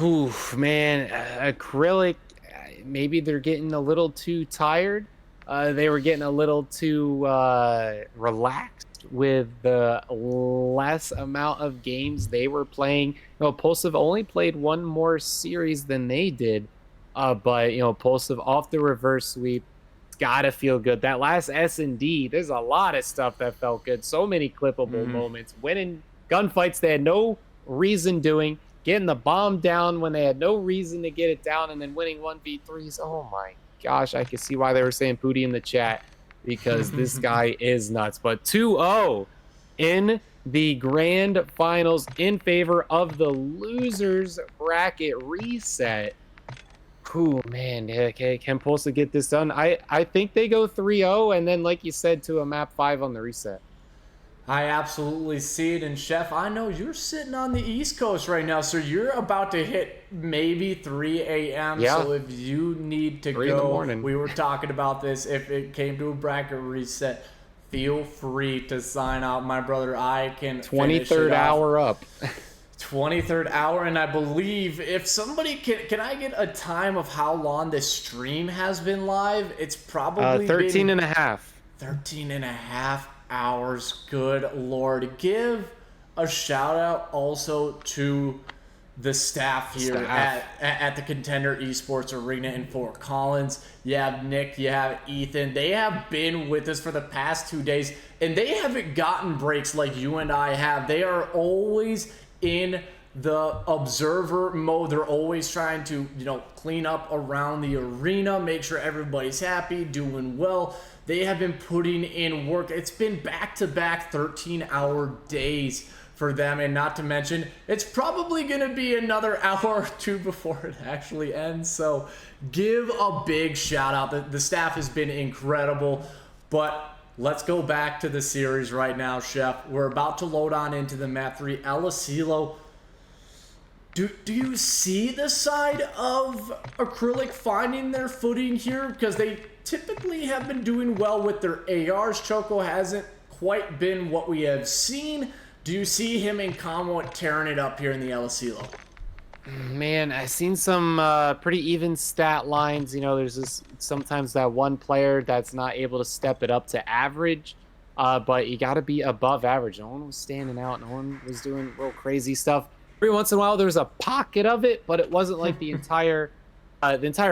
Oof, man, Acrylic, maybe they're getting a little too tired. They were getting a little too relaxed with the less amount of games they were playing. You know, Pulsive only played one more series than they did, but you know, Pulsive off the reverse sweep, it's gotta feel good. That last S&D, there's a lot of stuff that felt good. So many clippable moments, winning gunfights they had no reason doing, getting the bomb down when they had no reason to get it down, and then winning 1v3s. Oh my gosh, I can see why they were saying Pooty in the chat, because this guy is nuts. But 2-0 in the grand finals in favor of the losers bracket reset. Ooh, man, can Pulsive get this done? I think they go 3-0, and then, like you said, to a map 5 on the reset. I absolutely see it. And Chef, I know you're sitting on the East Coast right now, so you're about to hit maybe 3 a.m. Yeah. So if you need to 3 in the go, morning. we were talking about this, if it came to a bracket reset, feel free to sign out, my brother. I can 23rd hour up. 23rd hour, and I believe if somebody can I get a time of how long this stream has been live? It's probably 13 and a half. 13 and a half hours. Good Lord. Give a shout out also to the staff here at the Contender Esports Arena in Fort Collins. You have Nick, you have Ethan. They have been with us for the past 2 days, and they haven't gotten breaks like you and I have. They are always in the observer mode. They're always trying to, clean up around the arena, make sure everybody's happy, doing well. They have been putting in work. It's been back-to-back 13-hour days for them, and not to mention, it's probably going to be another hour or two before it actually ends. So give a big shout out. The staff has been incredible, but let's go back to the series right now, Shep. We're about to load on into the map 3, El Asilo. Do you see the side of Acrylic finding their footing here? Because they typically have been doing well with their ARs. Choco hasn't quite been what we have seen. Do you see him and Cxnwa tearing it up here in the El Asilo? Man, I've seen some pretty even stat lines. There's just sometimes that one player that's not able to step it up to average, but you got to be above average. No one was standing out. No one was doing real crazy stuff. Every once in a while, there was a pocket of it, but it wasn't like the entire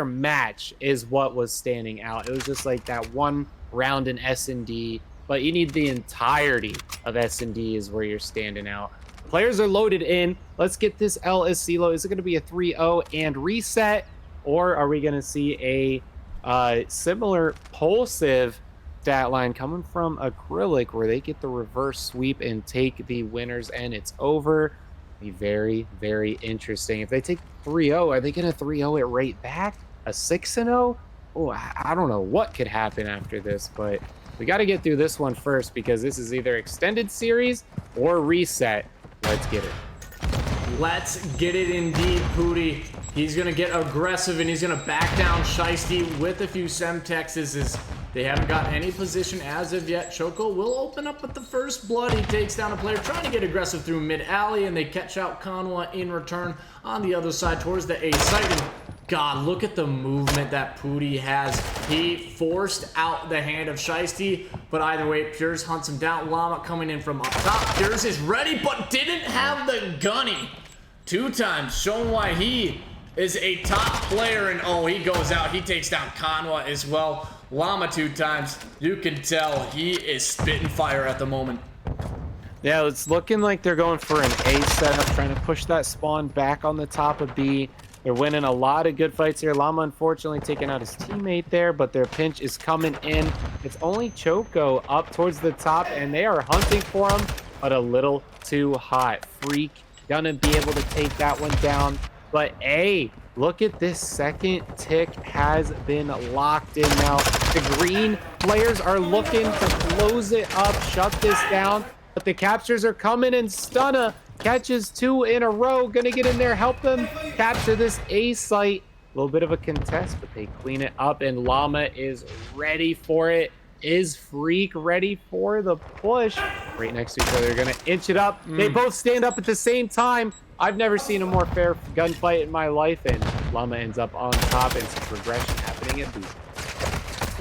match is what was standing out. It was just like that one round in S&D, but you need the entirety of S&D is where you're standing out. Players are loaded in. Let's get this El Asilo. Is it going to be a 3-0 and reset, or are we going to see a similar Pulsive stat line coming from Acrylic where they get the reverse sweep and take the winners and it's over? Be very, very interesting. If they take 3-0, are they going to 3-0 it right back? A 6-0? Oh, I don't know what could happen after this, but we got to get through this one first because this is either extended series or reset. Let's get it. Let's get it indeed, Pooty. He's going to get aggressive, and he's going to back down Shiesty with a few Semtexes. They haven't got any position as of yet. Choco will open up with the first blood. He takes down a player trying to get aggressive through mid-alley, and they catch out Cxnwa in return on the other side towards the A site. And God, look at the movement that Pooty has. He forced out the hand of Shiesty, but either way, Purez hunts him down. Llama coming in from up top. Purez is ready, but didn't have the gunny. 2 times, showing why he is a top player, and oh, he goes out. He takes down Cxnwa as well. Llama 2 times. You can tell he is spitting fire at the moment. Yeah, it's looking like they're going for an A setup, trying to push that spawn back on the top of B. They're winning a lot of good fights here. Llama unfortunately taking out his teammate there, but their pinch is coming in. It's only Choco up towards the top, and they are hunting for him. but a little too hot. Freak gonna be able to take that one down. But hey, look at this second tick has been locked in now. The green players are looking to close it up, shut this down, but the captures are coming, and Stunna catches 2 in a row. Gonna get in there, help them capture this A site. A little bit of a contest, but they clean it up, and Llama is ready for it. Is Freak ready for the push? Right next to each other, they're gonna inch it up. They both stand up at the same time. I've never seen a more fair gunfight in my life, and Llama ends up on top, and some progression happening at B.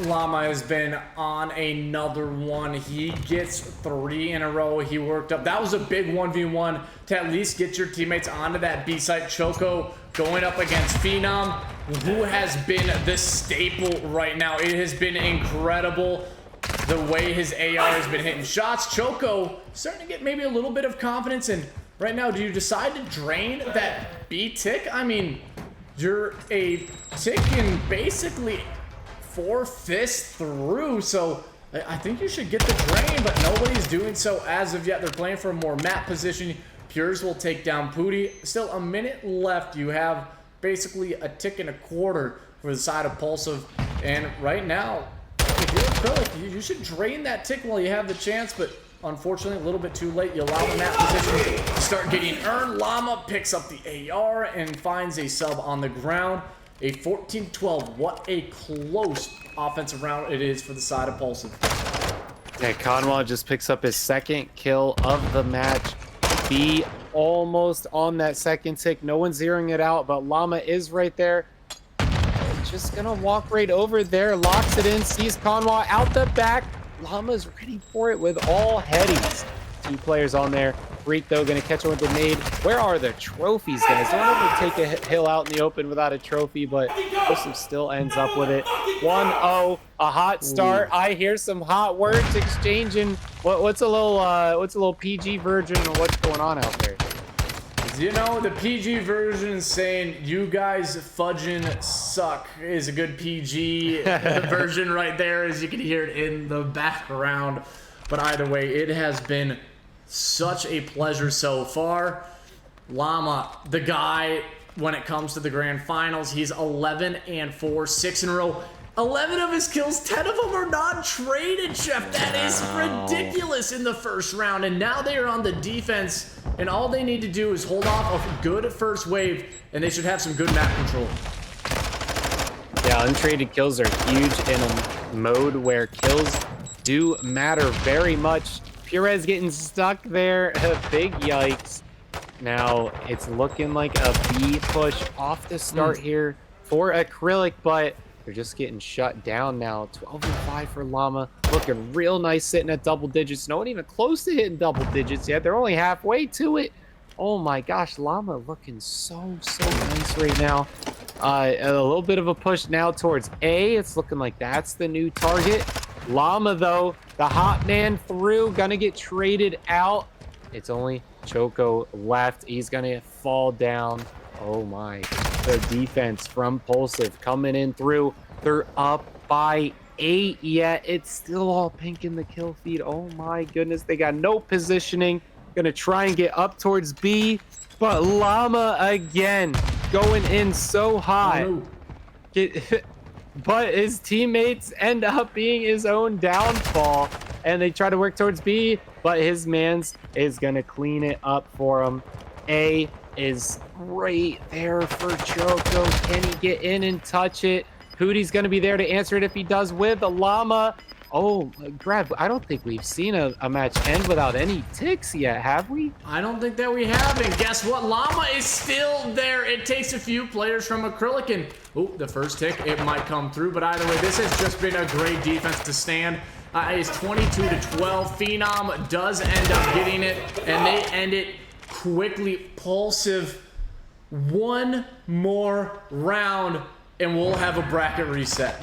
Llama has been on another one. He gets 3 in a row. He worked up. That was a big 1v1 to at least get your teammates onto that B site. Choco going up against Phenom, who has been the staple right now. It has been incredible the way his AR has been hitting shots. Choco starting to get maybe a little bit of confidence. And right now, do you decide to drain that B tick? I mean, you're a tick in basically 4/5 through, so I think you should get the drain, but nobody's doing so as of yet. They're playing for a more map position. Purez will take down Pooty. Still a minute left. You have basically a tick and a quarter for the side of Pulsive, and right now, if you're Acrylic, you should drain that tick while you have the chance, but unfortunately a little bit too late. You allow the map position to start getting earned. Llama picks up the AR and finds a sub on the ground. A 14-12. What a close offensive round it is for the side of Pulsive. Yeah, Cxnwa just picks up his second kill of the match. B almost on that second tick. No one's zeroing it out, but Llama is right there. Just gonna walk right over there, locks it in, sees Cxnwa out the back. Llama's ready for it with all headies. 2 players on there. Freak, though, gonna catch one with the nade. Where are the trophies, guys? Don't ever take a hill out in the open without a trophy, but Pulsive still ends up with it. 1-0, a hot start. Ooh. I hear some hot words exchanging. What's a little PG version of what's going on out there? You know, the PG version is saying, "You guys fudging suck," is a good PG version right there, as you can hear it in the background. But either way, it has been such a pleasure so far. Llama, the guy, when it comes to the grand finals, he's 11-4, 6 in a row. 11 of his kills, 10 of them are not traded, Shep. That is ridiculous in the first round. And now they are on the defense, and all they need to do is hold off a good first wave, and they should have some good map control. Yeah, untraded kills are huge in a mode where kills do matter very much. Purez getting stuck there. Big yikes. Now, it's looking like a B push off the start here for Acrylic, but they're just getting shut down now. 12-5 for Llama. Looking real nice, sitting at double digits. No one even close to hitting double digits yet. They're only halfway to it. Oh my gosh, Llama looking so nice right now. A little bit of a push now towards A. It's looking like that's the new target. Llama, though, the hot man through, gonna get traded out. It's only Choco left. He's gonna fall down. Oh my. The defense from Pulsive coming in through. They're up by 8 yet. It's still all pink in the kill feed. Oh my goodness. They got no positioning. Gonna try and get up towards B. But Llama again going in so high. But his teammates end up being his own downfall, and they try to work towards B, but his mans is gonna clean it up for him. A is right there for Choco. Can he get in and touch it? Pooty's gonna be there to answer it if he does with the Llama. Oh, Grab, I don't think we've seen a match end without any ticks yet, have we? I don't think that we have, and guess what? Llama is still there. It takes a few players from Acrylic, and oh, the first tick, it might come through, but either way, this has just been a great defense to stand. It's 22-12. Phenom does end up getting it, and they end it quickly. Pulsive, one more round, and we'll have a bracket reset.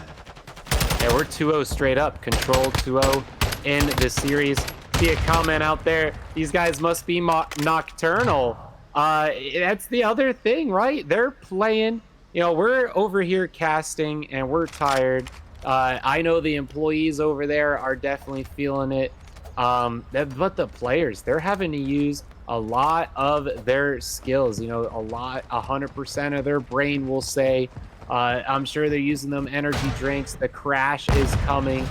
Yeah, we're 2-0 straight up. Control 2-0 in the series. See a comment out there. These guys must be nocturnal. That's the other thing, right? They're playing. You know, we're over here casting, and we're tired. I know the employees over there are definitely feeling it. But the players, they're having to use a lot of their skills, you know, 100% of their brain will say. I'm sure they're using them energy drinks. The crash is coming.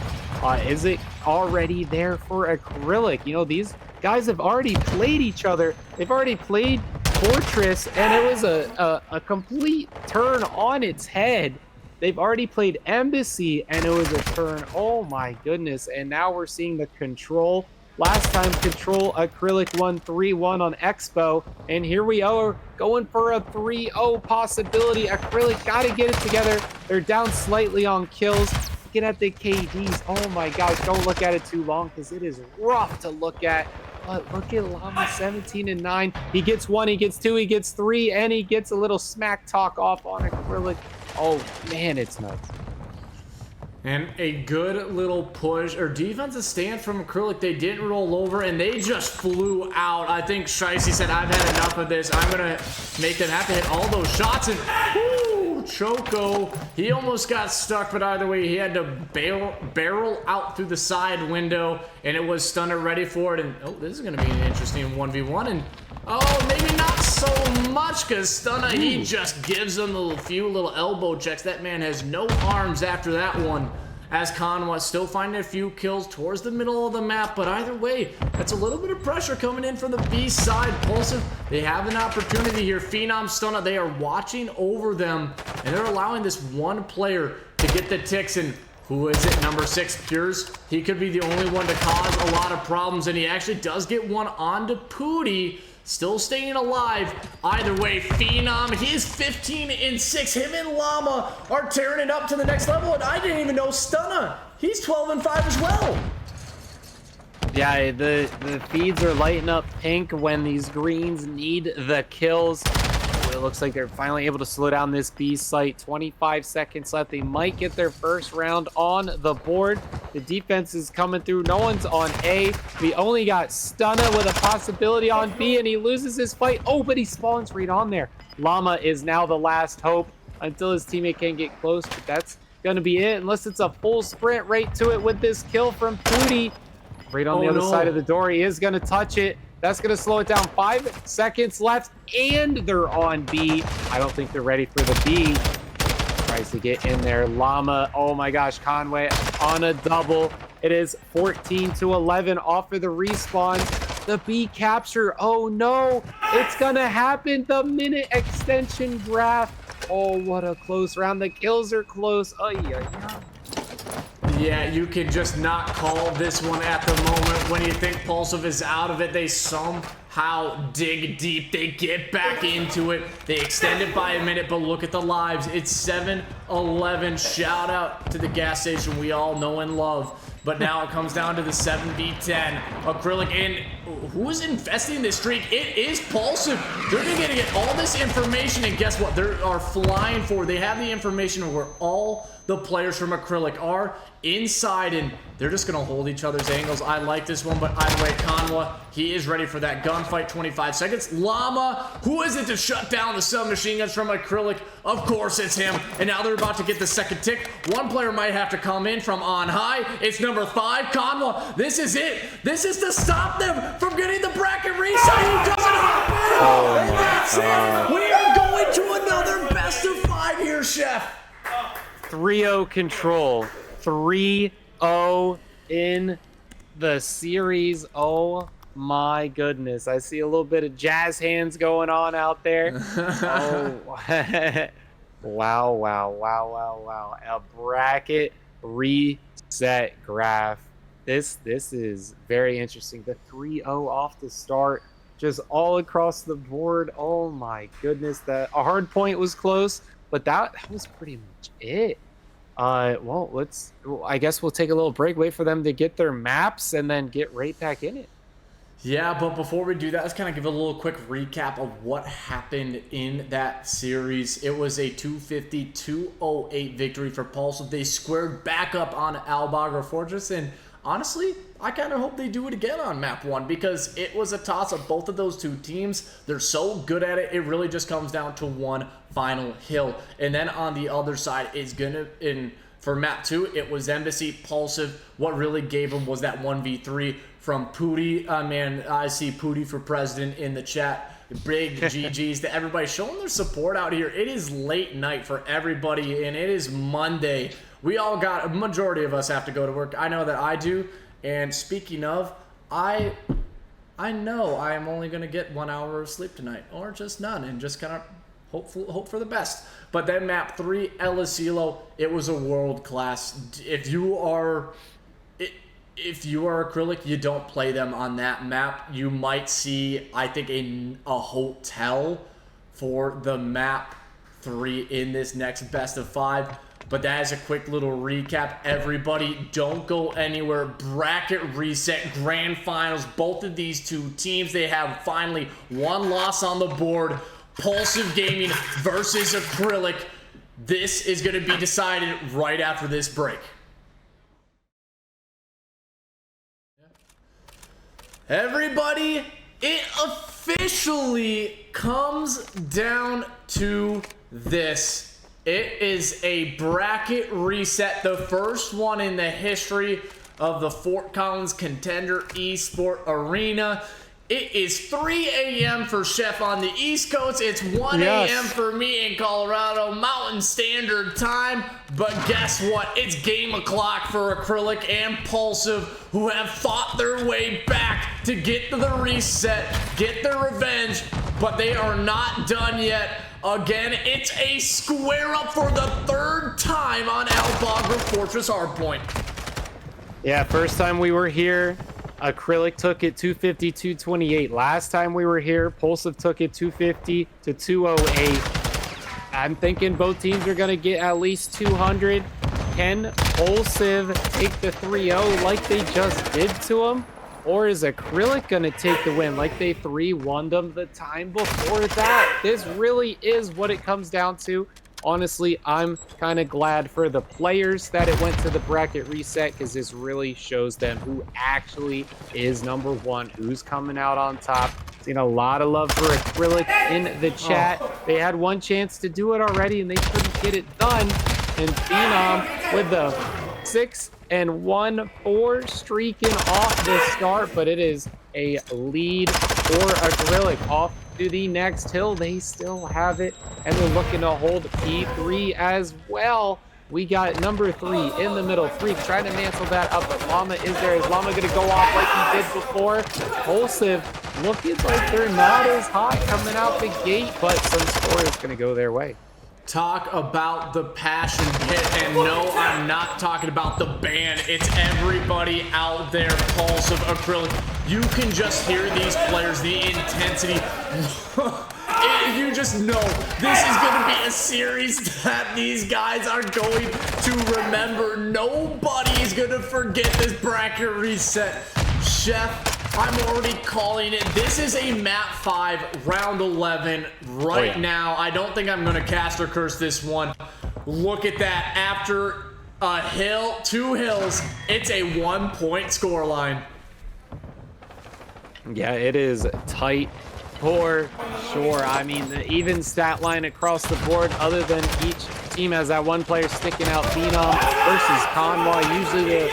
Is it already there for Acrylic? You know, these guys have already played each other. They've already played Fortress, and it was a complete turn on its head. They've already played Embassy, and it was a turn. Oh my goodness. And now we're seeing the Control. Last time Control, Acrylic won 3-1 on Expo. And here we are going for a 3-0 possibility. Acrylic got to get it together. They're down slightly on kills. Looking at the KDs. Oh my gosh, don't look at it too long because it is rough to look at. But look at Llama, 17 and 9. He gets 1, he gets 2, he gets 3, and he gets a little smack talk off on Acrylic. Oh man, it's nuts. And a good little push or defensive stance from Acrylic. They didn't roll over and they just flew out. I think Shicey said, I've had enough of this. I'm going to make them have to hit all those shots. And whoo, Choco, he almost got stuck, but either way, he had to barrel out through the side window, and it was Stunna ready for it. And oh, this is going to be an interesting 1v1. And oh, maybe not so much, because Stunna, he just gives them a few little elbow checks. That man has no arms after that one, as Cxnwa still finding a few kills towards the middle of the map. But either way, that's a little bit of pressure coming in from the B side. Pulsive, they have an opportunity here. Phenom, Stunna, they are watching over them, and they're allowing this one player to get the ticks. And who is it? Number 6, Purez. He could be the only one to cause a lot of problems, and he actually does get one onto Pooty. Still staying alive. Either way, Phenom, he's 15 and 6. Him and Llama are tearing it up to the next level, and I didn't even know Stunna. He's 12 and 5 as well. Yeah, the feeds are lighting up pink when these greens need the kills. It looks like they're finally able to slow down this B site. 25 seconds left. They might get their first round on the board. The defense is coming through. No one's on A. We only got Stunna with a possibility on B, and he loses his fight. Oh, but he spawns right on there. Llama is now the last hope until his teammate can get close, but that's going to be it, unless it's a full sprint right to it with this kill from Pooty. Right on the other side of the door. He is going to touch it. That's going to slow it down. 5 seconds left, and they're on B. I don't think they're ready for the B. Tries to get in there. Llama, oh my gosh, Conway on a double. It is 14-11 off of the respawn. The B capture, oh no, it's going to happen. The minute extension graph. Oh, what a close round. The kills are close. Oh, yeah. Yeah, you can just not call this one at the moment. When you think Pulsive is out of it, they somehow dig deep. They get back into it. They extend it by a minute, but look at the lives. It's 7-11. Shout out to the gas station we all know and love. But now it comes down to the 7v10. Acrylic in. Who is infesting this streak? It is Pulsive. They're going to get all this information, and guess what? They are flying for. They have the information of where all the players from Acrylic are inside, and they're just going to hold each other's angles. I like this one, but either way, Cxnwa, he is ready for that gunfight. 25 seconds. Llama, who is it to shut down the submachine guns from Acrylic? Of course it's him, and now they're about to get the second tick. One player might have to come in from on high. It's number 5, Cxnwa. This is it. This is to stop them from getting the bracket reset. He does it. And that's it. We are going to another best of 5 here, Chef. 3-0 control. 3-0 in the series. Oh my goodness. I see a little bit of jazz hands going on out there. Oh. Wow, wow, wow, wow, wow. A bracket reset graph. This is very interesting. The 3-0 off the start, just all across the board. Oh my goodness. A hard point was close, but that was pretty much it. Well, I guess we'll take a little break, wait for them to get their maps, and then get right back in it. Yeah, but before we do that, let's kind of give a little quick recap of what happened in that series. It was a 250-208 victory for Pulsive. They squared back up on Albagra Fortress, and honestly, I kind of hope they do it again on map 1, because it was a toss of both of those two teams. They're so good at it, it really just comes down to one final hill. And then on the other side is gonna, in For map 2, it was Embassy, Pulsive. What really gave them was that 1v3 from Pooty. Man, I see Pooty for president in the chat. Big GGs to everybody showing their support out here. It is late night for everybody, and it is Monday. We all got, a majority of us have to go to work. I know that I do. And speaking of, I know I am only going to get 1 hour of sleep tonight, or just none, and just kind of hope for the best. But then map 3, El Asilo, it was a world class. If you are Acrylic, you don't play them on that map. You might see, I think, a hotel for the map 3 in this next best of 5. But that is a quick little recap. Everybody, don't go anywhere. Bracket reset, grand finals. Both of these two teams, they have finally one loss on the board. Pulsive Gaming versus Acrylic. This is going to be decided right after this break. Everybody, it officially comes down to this. It is a bracket reset, the first one in the history of the Fort Collins Contender eSport Arena. It is 3 a.m. for Shep on the East Coast. It's 1 a.m. for me in Colorado, Mountain Standard Time. But guess what? It's game o'clock for Acrylic and Pulsive, who have fought their way back to get to the reset, get their revenge, but they are not done yet. Again, it's a square up for the third time on Albagra Fortress Hardpoint. Yeah, first time we were here, Acrylic took it 250, 228. Last time we were here, Pulsive took it 250 to 208. I'm thinking both teams are going to get at least 200. Can Pulsive take the 3-0 like they just did to them? Or is Acrylic going to take the win like they 3-1'd them the time before that? This really is what it comes down to. Honestly, I'm kind of glad for the players that it went to the bracket reset, because this really shows them who actually is number one, who's coming out on top. Seen a lot of love for Acrylic in the chat. They had one chance to do it already, and they couldn't get it done. And Phenom with the 6-1-4 streaking off the start, but it is a lead for Acrylic. Off to the next hill, they still have it, and they're looking to hold P3 as well. We got number 3 in the middle. Freak trying to mantle that up, but Llama is there. Is Llama gonna go off like he did before? Pulsive looking like they're not as hot coming out the gate, but some score is gonna go their way. Talk about the passion pit, and no, I'm not talking about the band. It's everybody out there. Pulsive, Acrylic. You can just hear these players, the intensity. You just know this is going to be a series that these guys are going to remember. Nobody is going to forget this bracket reset. Shep, I'm already calling it. This is a map 5, round 11 right now. I don't think I'm going to cast or curse this one. Look at that. After a hill, 2 hills, it's a 1-point scoreline. Yeah, it is tight for sure. I mean, the even stat line across the board, other than each team has that one player sticking out. Phenom versus Cxnwa, usually the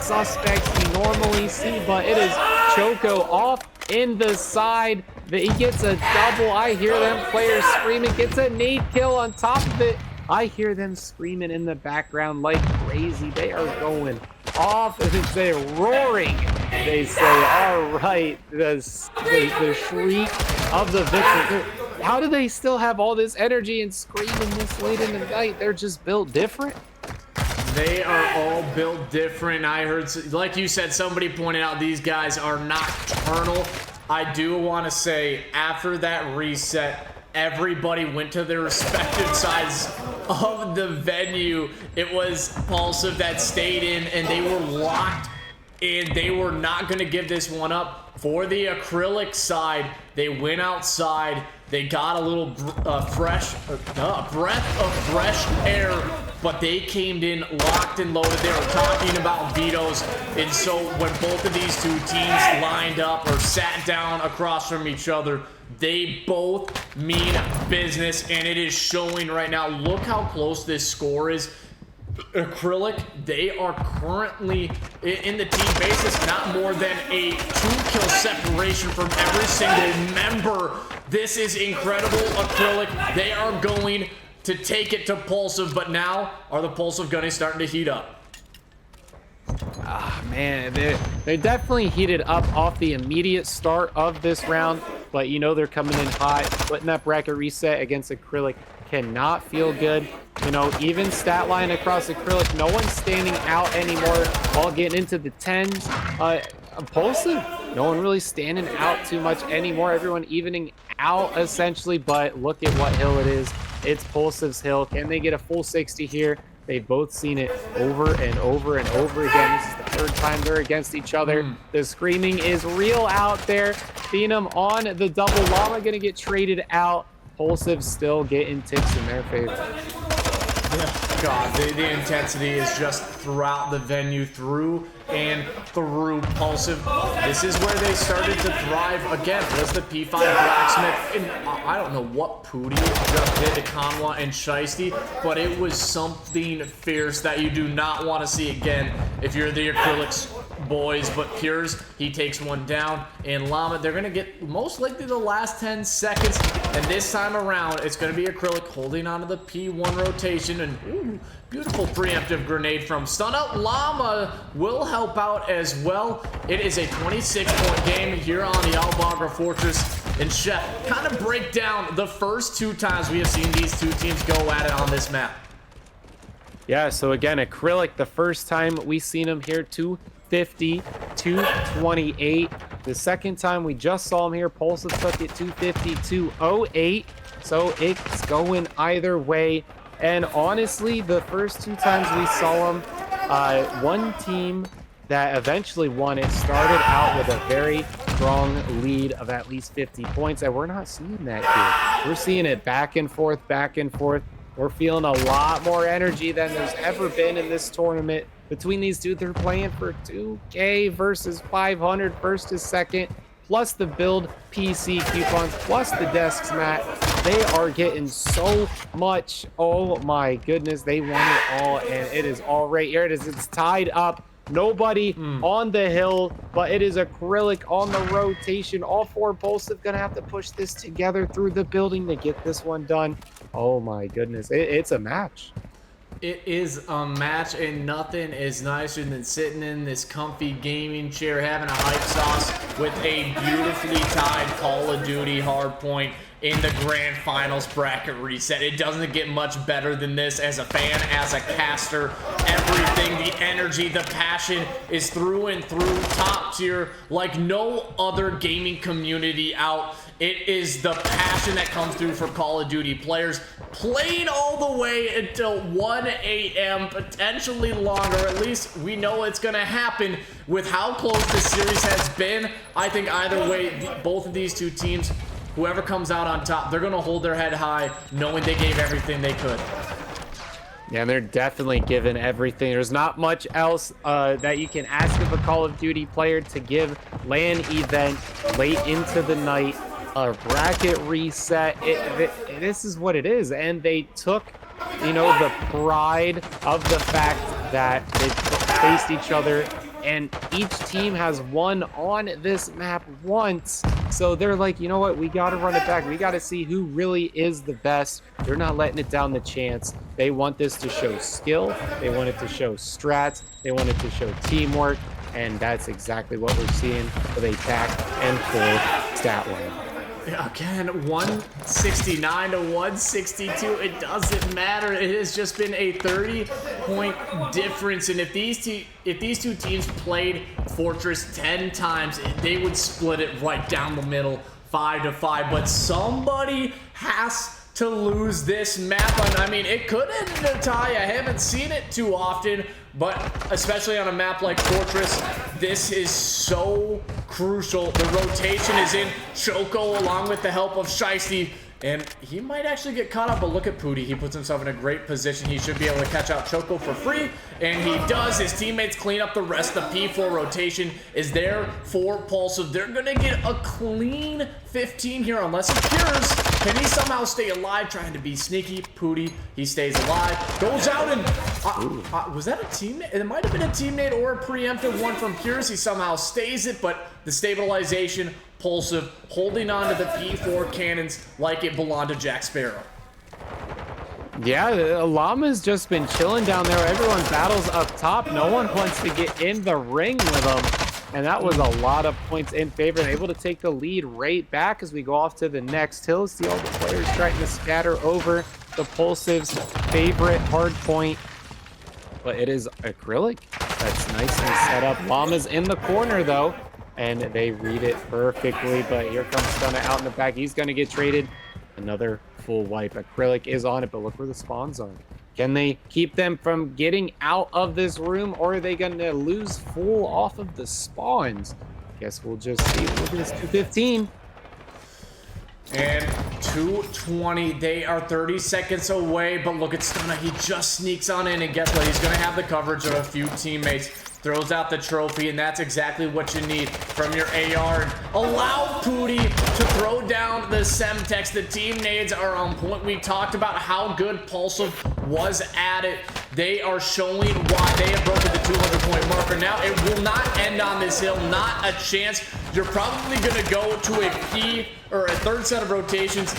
suspects you normally see, but it is Choco off in the side. He gets a double. I hear them players screaming. Gets a nade kill on top of it. I hear them screaming in the background like crazy. They are going off. They're roaring. They say, all right, the shriek of the victor. How do they still have all this energy and screaming this late in the night? They're just built different. They are all built different. I heard, like you said, somebody pointed out these guys are nocturnal. I do want to say, after that reset, everybody went to their respective sides of the venue. It was Pulsive that stayed in, and they were locked in. They were not going to give this one up. For the Acrylic side, they went outside. They got a little breath of fresh air, but they came in locked and loaded. They were talking about vetoes, and so when both of these two teams lined up or sat down across from each other, they both mean business, and it is showing right now. Look how close this score is. Acrylic, they are currently in the team basis not more than a 2-kill separation from every single member. This is incredible. Acrylic, they are going to take it to Pulsive, but now are the Pulsive Gunnies starting to heat up? Ah, man, they're definitely heated up off the immediate start of this round, but you know they're coming in hot. Putting that bracket reset against Acrylic cannot feel good. You know, even stat line across Acrylic, no one's standing out anymore, all getting into the 10s. Pulsive, no one really standing out too much anymore. Everyone evening out essentially, but look at what hill it is. It's Pulsive's hill. Can they get a full 60 here? They've both seen it over and over and over again. This is the third time they're against each other. The screaming is real out there. Phenom on the double. Llama gonna get traded out. Pulsive still getting ticks in their favor. God, the intensity is just throughout the venue, through and through Pulsive. This is where they started to thrive again. Was the P5 Blacksmith, and I don't know what Pooty just did to Cxnwa and Shiesty, but it was something fierce that you do not want to see again if you're the Acrylics boys. But Purez, he takes one down, and Llama, they're gonna get most likely the last 10 seconds, and this time around it's gonna be Acrylic holding onto the P1 rotation, and ooh, beautiful preemptive grenade from Stunna. Llama will help out as well. It is a 26-point game here on the Albagra Fortress, and Shep, kind of break down the first 2 times we have seen these two teams go at it on this map. Yeah, so again, Acrylic, the first time we seen him here, 250, 228. The second time we just saw him here, Pulsive took it 250, 208. So it's going either way. And honestly, the first 2 times we saw him, one team that eventually won it started out with a very strong lead of at least 50 points, and we're not seeing that here. We're seeing it back and forth, back and forth. We're feeling a lot more energy than there's ever been in this tournament between these two. They're playing for 2K versus 500 first to second, plus the build PC coupons, plus the desks, Matt. They are getting so much. Oh my goodness, they won it all, and it is all right here. It is. It's tied up. Nobody on the hill, but it is Acrylic on the rotation. All 4 Pulsive gonna have to push this together through the building to get this one done. Oh my goodness, it's a match. It is a match, and nothing is nicer than sitting in this comfy gaming chair having a hype sauce with a beautifully tied Call of Duty hardpoint in the grand finals bracket reset. It doesn't get much better than this. As a fan, as a caster, everything, the energy, the passion is through and through, top tier like no other gaming community out. It is the passion that comes through for Call of Duty players, playing all the way until 1 a.m., potentially longer. At least we know it's going to happen with how close this series has been. I think either way, both of these two teams, whoever comes out on top, they're going to hold their head high, knowing they gave everything they could. Yeah, they're definitely giving everything. There's not much else that you can ask of a Call of Duty player to give LAN event late into the night. A bracket reset. This is what it is, and they took, you know, the pride of the fact that they faced each other, and each team has won on this map once. So they're like, you know what, we got to run it back. We got to see who really is the best. They're not letting it down the chance. They want this to show skill. They want it to show strats. They want it to show teamwork, and that's exactly what we're seeing with a back and forth stat line. Again, 169 to 162. It doesn't matter. It has just been a 30-point difference. And if these two teams played Fortress 10 times, they would split it right down the middle, 5-5. But somebody has to lose this map. I mean, it could end in a tie. I haven't seen it too often, but especially on a map like Fortress, this is so crucial. The rotation is in Choco along with the help of Shiesty, and he might actually get caught up, but look at Pooty. He puts himself in a great position. He should be able to catch out Choco for free, and he does. His teammates clean up the rest. The P4 rotation is there for Pulsive. They're going to get a clean 15 here, unless it cures. Can he somehow stay alive? Trying to be sneaky. Pooty, he stays alive. Goes out and... was that a teammate? It might have been a teammate or a preemptive one from Purez. He somehow stays it, but the stabilization, Pulsive, holding on to the P4 cannons like it belonged to Jack Sparrow. Yeah, Llama's just been chilling down there. Everyone battles up top. No one wants to get in the ring with him. And that was a lot of points in favor. They're able to take the lead right back as we go off to the next hill. See all the players trying to scatter over the Pulsive's favorite hard point. But it is Acrylic. That's nicely set up. Llama's in the corner, though. And they read it perfectly. But here comes Stunna out in the back. He's going to get traded. Another full wipe. Acrylic is on it, but look where the spawns are. Can they keep them from getting out of this room, or are they going to lose full off of the spawns? Guess we'll just see. Look at this 215. And 220. They are 30 seconds away, but look at Stunna. He just sneaks on in, and guess what? He's going to have the coverage of a few teammates. Throws out the trophy, and that's exactly what you need from your AR. And allow Pooty to throw down the Semtex. The team nades are on point. We talked about how good Pulsive was at it. They are showing why they have broken the 200-point marker. Now, it will not end on this hill. Not a chance. You're probably going to go to a P or a third set of rotations.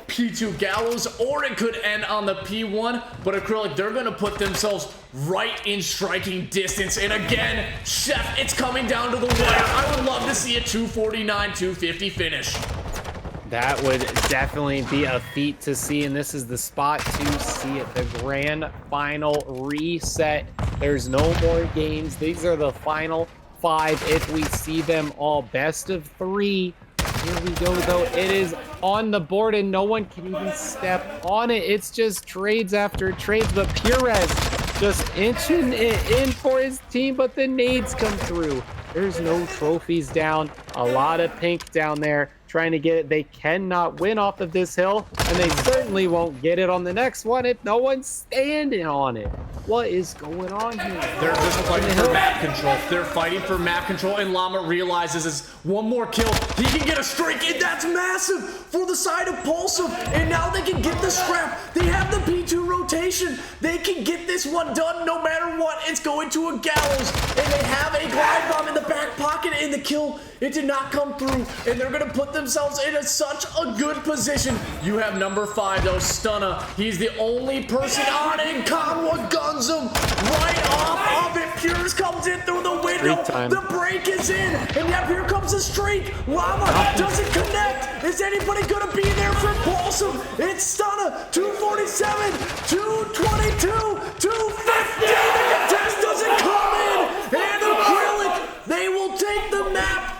P2 Gallows, or it could end on the P1, but Acrylic, they're going to put themselves right in striking distance. And again, Shep, it's coming down to the wire. I would love to see a 249, 250 finish. That would definitely be a feat to see, and this is the spot to see it. The grand final reset. There's no more games. These are the final 5 if we see them all. Best of 3. Here we go, though. It is on the board, and no one can even step on it. It's just trades after trades, but Purez just inching it in for his team, but the nades come through. There's no trophies down. A lot of pink down there trying to get it. They cannot win off of this hill, and they certainly won't get it on the next one if no one's standing on it. What is going on here? They're just fighting for map control. They're fighting for map control, and Llama realizes is one more kill. He can get a streak, and that's massive for the side of Pulsive. And now they can get the scrap. They have the P2 rotation. They can get this one done no matter what. It's going to a Gallows, and they have a glide bomb in the back pocket, and the kill, it did not come through. And they're going to put themselves in such a good position. You have number 5, though, Stunna. He's the only person on it, and Cxnwa guns him right off of it. Purez comes in through the window. The break is in, and yep, here comes the streak. Llama doesn't connect. Is anybody gonna be there for Pulsive? It's Stunna. 247, 222, 250. The contest doesn't come in, and Acrylic, they will take the map.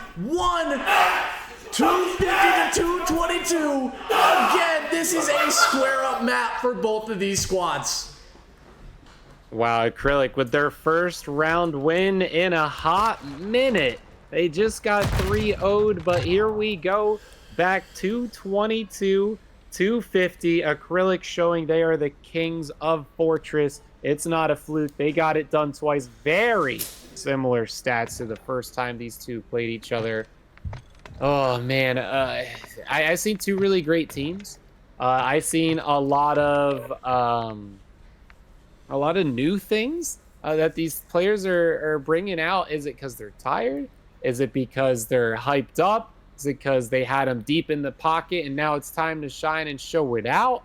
250 to 222. Again, this is a square up map for both of these squads. Wow, Acrylic with their first round win in a hot minute. They just got 3-0'd, but here we go. Back 222, 250. Acrylic showing they are the kings of Fortress. It's not a fluke. They got it done twice. Very similar stats to the first time these two played each other. Oh, man. I've seen 2 really great teams. I've seen a lot of new things that these players are bringing out. Is it because they're tired? Is it because they're hyped up? Is it because they had them deep in the pocket and now it's time to shine and show it out?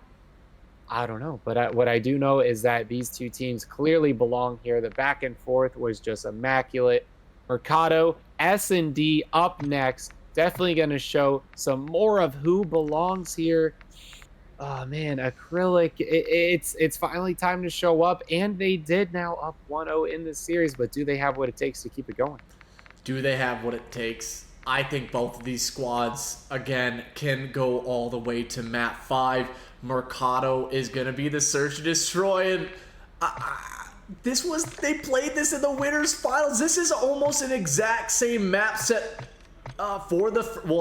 I don't know. But what I do know is that these 2 teams clearly belong here. The back and forth was just immaculate. Mercado, S&D up next. Definitely going to show some more of who belongs here. Oh, man, Acrylic, it's finally time to show up, and they did now up 1-0 in the series, but do they have what it takes to keep it going? Do they have what it takes? I think both of these squads, again, can go all the way to map 5. Mercado is going to be the search and destroy, and they played this in the winners finals. This is almost an exact same map set for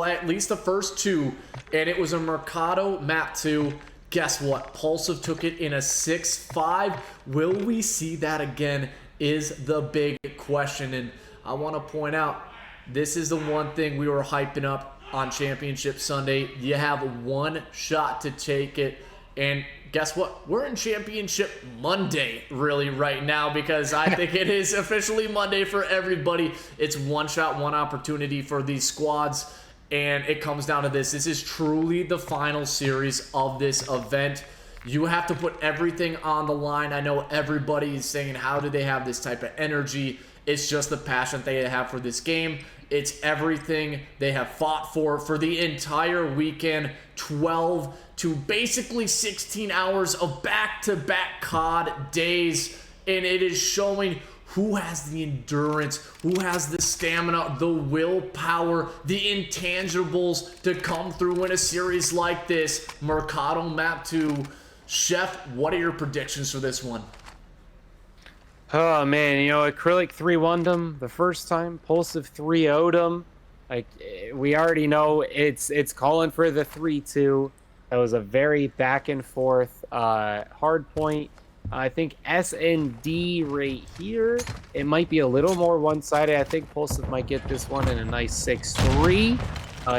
at least the first 2, and it was a Mercado map 2. Guess what? Pulsive took it in a 6-5. Will we see that again is the big question, and I want to point out this is the one thing we were hyping up on Championship Sunday. You have one shot to take it. And guess what? We're in Championship Monday, really, right now, because I think it is officially Monday for everybody. It's one shot, one opportunity for these squads. And it comes down to this. This is truly the final series of this event. You have to put everything on the line. I know everybody is saying, how do they have this type of energy? It's just the passion they have for this game. It's everything they have fought for the entire weekend. 12 to basically 16 hours of back-to-back COD days. And it is showing who has the endurance, who has the stamina, the willpower, the intangibles to come through in a series like this. Mercado Map 2. Chef, what are your predictions for this one? Oh man, you know, Acrylic 3-1'd them the first time, Pulsive 3-0'd them. Like, we already know it's calling for the 3-2. That was a very back and forth hard point. I think S and D right here, it might be a little more one-sided. I think Pulsive might get this one in a nice 6-3.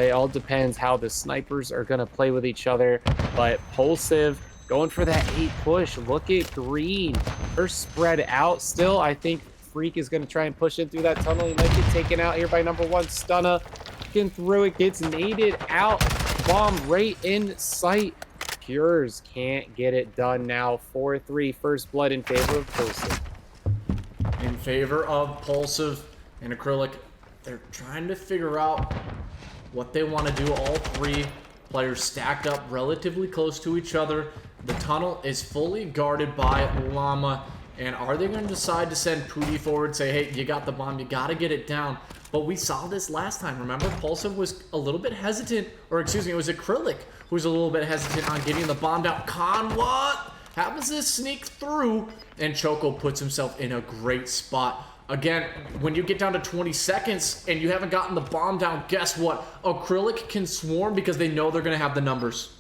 It all depends how the snipers are going to play with each other. But Pulsive going for that 8 push. Look at Green. They're spread out still. I think Freak is going to try and push in through that tunnel. He might get taken out here by number 1, Stunna. Looking through it, gets naded out. Bomb right in sight. Purez can't get it done now. 4-3, first blood in favor of Pulsive. In favor of Pulsive and Acrylic. They're trying to figure out what they want to do. All 3 players stacked up relatively close to each other. The tunnel is fully guarded by Llama. And are they going to decide to send Pooty forward, say, hey, you got the bomb, you got to get it down? But we saw this last time. Remember, Pulsive was a little bit hesitant, or excuse me, it was Acrylic who was a little bit hesitant on getting the bomb down. Cxnwa happens to sneak through, and Choco puts himself in a great spot. Again, when you get down to 20 seconds and you haven't gotten the bomb down, guess what? Acrylic can swarm because they know they're going to have the numbers.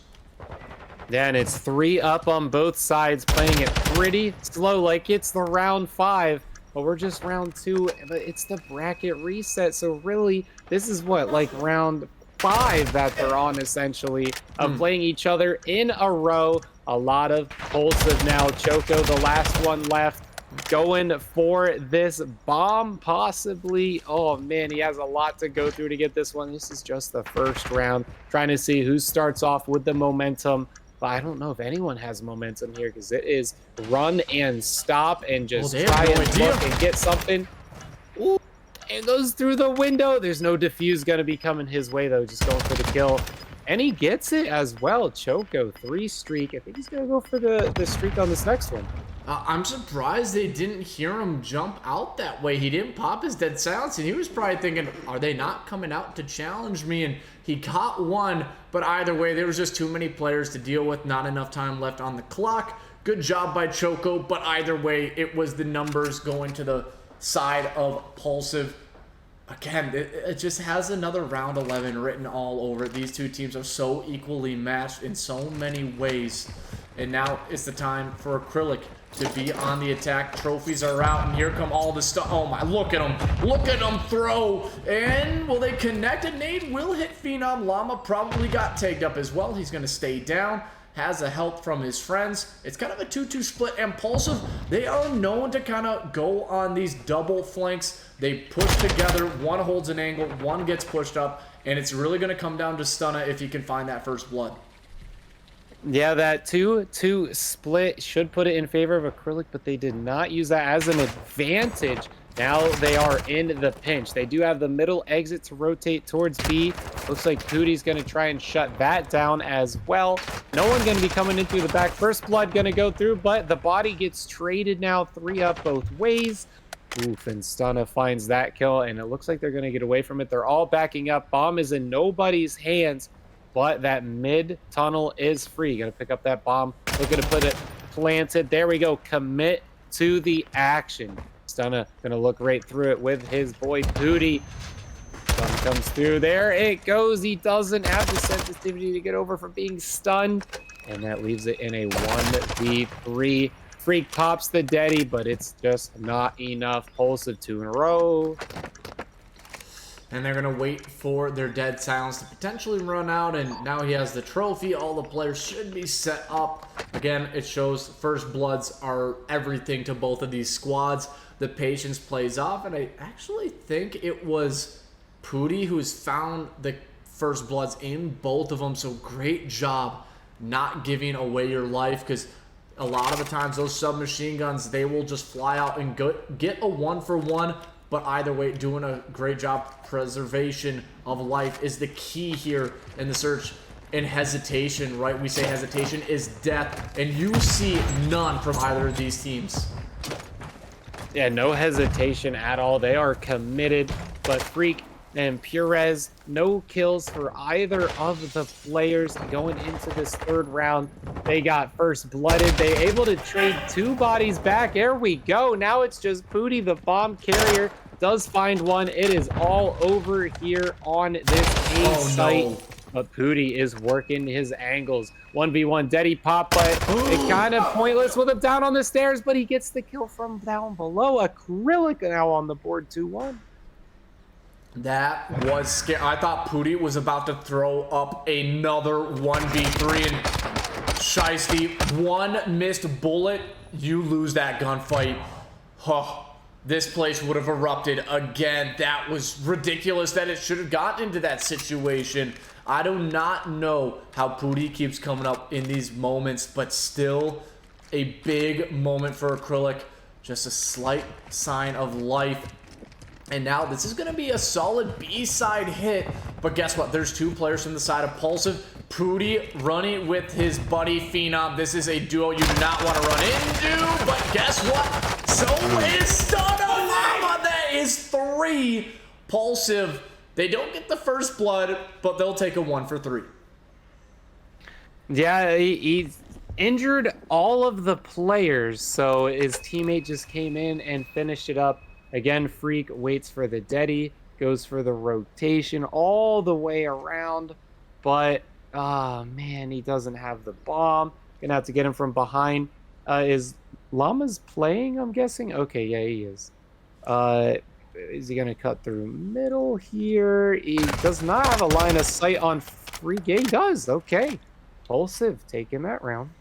Yeah, and it's 3 up on both sides, playing it pretty slow, like it's the round 5. But we're just round 2, but it's the bracket reset. So really, this is what, like round 5 that they're on, essentially, of playing each other in a row. A lot of Pulsive now. Choco, the last one left, going for this bomb, possibly. Oh man, he has a lot to go through to get this one. This is just the first round, trying to see who starts off with the momentum. But I don't know if anyone has momentum here, because it is run and stop and just try and look and get something. Ooh, and goes through the window. There's no defuse going to be coming his way, though. Just going for the kill. And he gets it as well. Choco, 3 streak. I think he's going to go for the streak on this next one. I'm surprised they didn't hear him jump out that way. He didn't pop his dead silence, and he was probably thinking, are they not coming out to challenge me? And he caught one, but either way, there was just too many players to deal with, not enough time left on the clock. Good job by Choco, but either way, it was the numbers going to the side of Pulsive. Again, it just has another round 11 written all over it. These two teams are so equally matched in so many ways. And now it's the time for Acrylic to be on the attack. Trophies are out, and here come all the stuff. Oh my, look at him. Look at him throw. And will they connect? A nade will hit Phenom. Llama probably got tagged up as well. He's going to stay down. Has a help from his friends. It's kind of a 2-2 split. And Pulsive, they are known to kind of go on these double flanks. They push together. One holds an angle. One gets pushed up. And it's really going to come down to Stunna if he can find that first blood. Yeah, that 2-2 split should put it in favor of Acrylic, but they did not use that as an advantage. Now they are in the pinch. They do have the middle exit to rotate towards B. Looks like Pooty's going to try and shut that down as well. No one going to be coming in through the back. First blood going to go through, but the body gets traded now. 3 up both ways. Oof, and Stunna finds that kill, and it looks like they're going to get away from it. They're all backing up. Bomb is in nobody's hands. But that mid tunnel is free. Gonna pick up that bomb. Looking to put it planted. There we go. Commit to the action. Stunna gonna look right through it with his boy Pooty. Stun comes through. There it goes. He doesn't have the sensitivity to get over from being stunned. And that leaves it in a 1v3. Freak pops the Deddy, but it's just not enough. Pulsive 2 in a row. and they're going to wait for their dead silence to potentially run out, and now he has the trophy. All the players should be set up. Again, it shows first bloods are everything to both of these squads. The patience plays off, and I actually think it was Pooty who's found the first bloods in both of them, so great job not giving away your life, because a lot of the times those submachine guns, they will just fly out and get a 1-for-1. But either way, doing a great job. Preservation of life is the key here in the search. And hesitation, right? We say hesitation is death. And you see none from either of these teams. Yeah, no hesitation at all. They are committed. But Freak and Purez, no kills for either of the players going into this third round. They got first blooded. They able to trade 2 bodies back. There we go. Now it's just Pooty, the bomb carrier, does find one. It is all over here on this A site. No. But Pooty is working his angles. 1v1 Deddy pop, but it kind of pointless with him down on the stairs, but he gets the kill from down below. Acrylic now on the board 2-1. That was scary. I thought Pooty was about to throw up another 1v3, and Shiesty, one missed bullet, you lose that gunfight. Huh. This place would have erupted again. That was ridiculous that it should have gotten into that situation. I do not know how Pooty keeps coming up in these moments, but still a big moment for Acrylic. Just a slight sign of life. And now this is going to be a solid B-side hit. But guess what? There's 2 players from the side of Pulsive. Pooty running with his buddy Phenom. This is a duo you do not want to run into. But guess what? So is Stunna. Llama. That is 3. Pulsive. They don't get the first blood, but they'll take a 1-for-3. Yeah, he's injured all of the players. So his teammate just came in and finished it up. Again, Freak waits for the Deddy, goes for the rotation all the way around, but, oh man, he doesn't have the bomb. Gonna have to get him from behind. Is Llama's playing, I'm guessing? Okay, yeah, he is. Is he gonna cut through middle here? He does not have a line of sight on Freak. Yeah, he does, okay. Pulsive taking that round.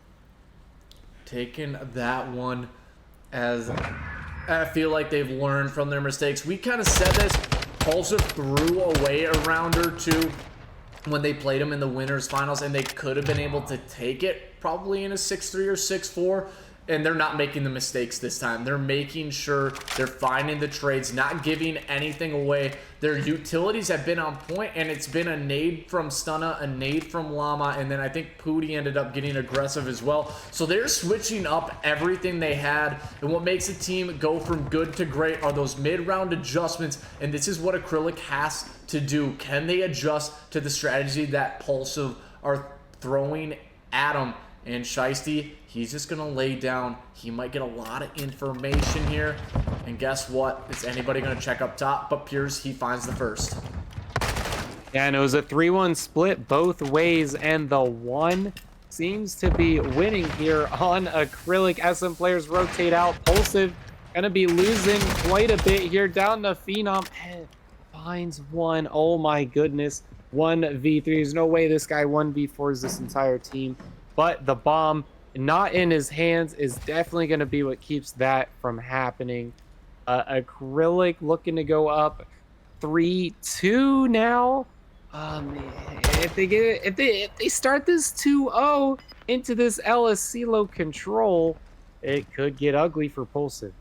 Taking that one as... I feel like they've learned from their mistakes. We kind of said this. Pulsive threw away a round or 2 when they played them in the winners finals, and they could have been able to take it probably in a 6-3 or 6-4. And they're not making the mistakes this time. They're making sure they're finding the trades, not giving anything away. Their utilities have been on point, and it's been a nade from Stunna, a nade from Llama, and then I think Pooty ended up getting aggressive as well. So they're switching up everything they had, and what makes a team go from good to great are those mid-round adjustments, and this is what Acrylic has to do. Can they adjust to the strategy that Pulsive are throwing at them? And Shiesty, he's just going to lay down. He might get a lot of information here. And guess what? Is anybody going to check up top? But Purez, he finds the first. Yeah, and it was a 3-1 split both ways. And the 1 seems to be winning here on Acrylic as some players rotate out. Pulsive going to be losing quite a bit here down to Phenom. And finds 1. Oh my goodness. 1v3. There's no way this guy 1v4s this entire team. But the bomb not in his hands is definitely going to be what keeps that from happening. Acrylic looking to go up 3-2 now. If they start this 2-0 into this LSCLO control, it could get ugly for Pulsive.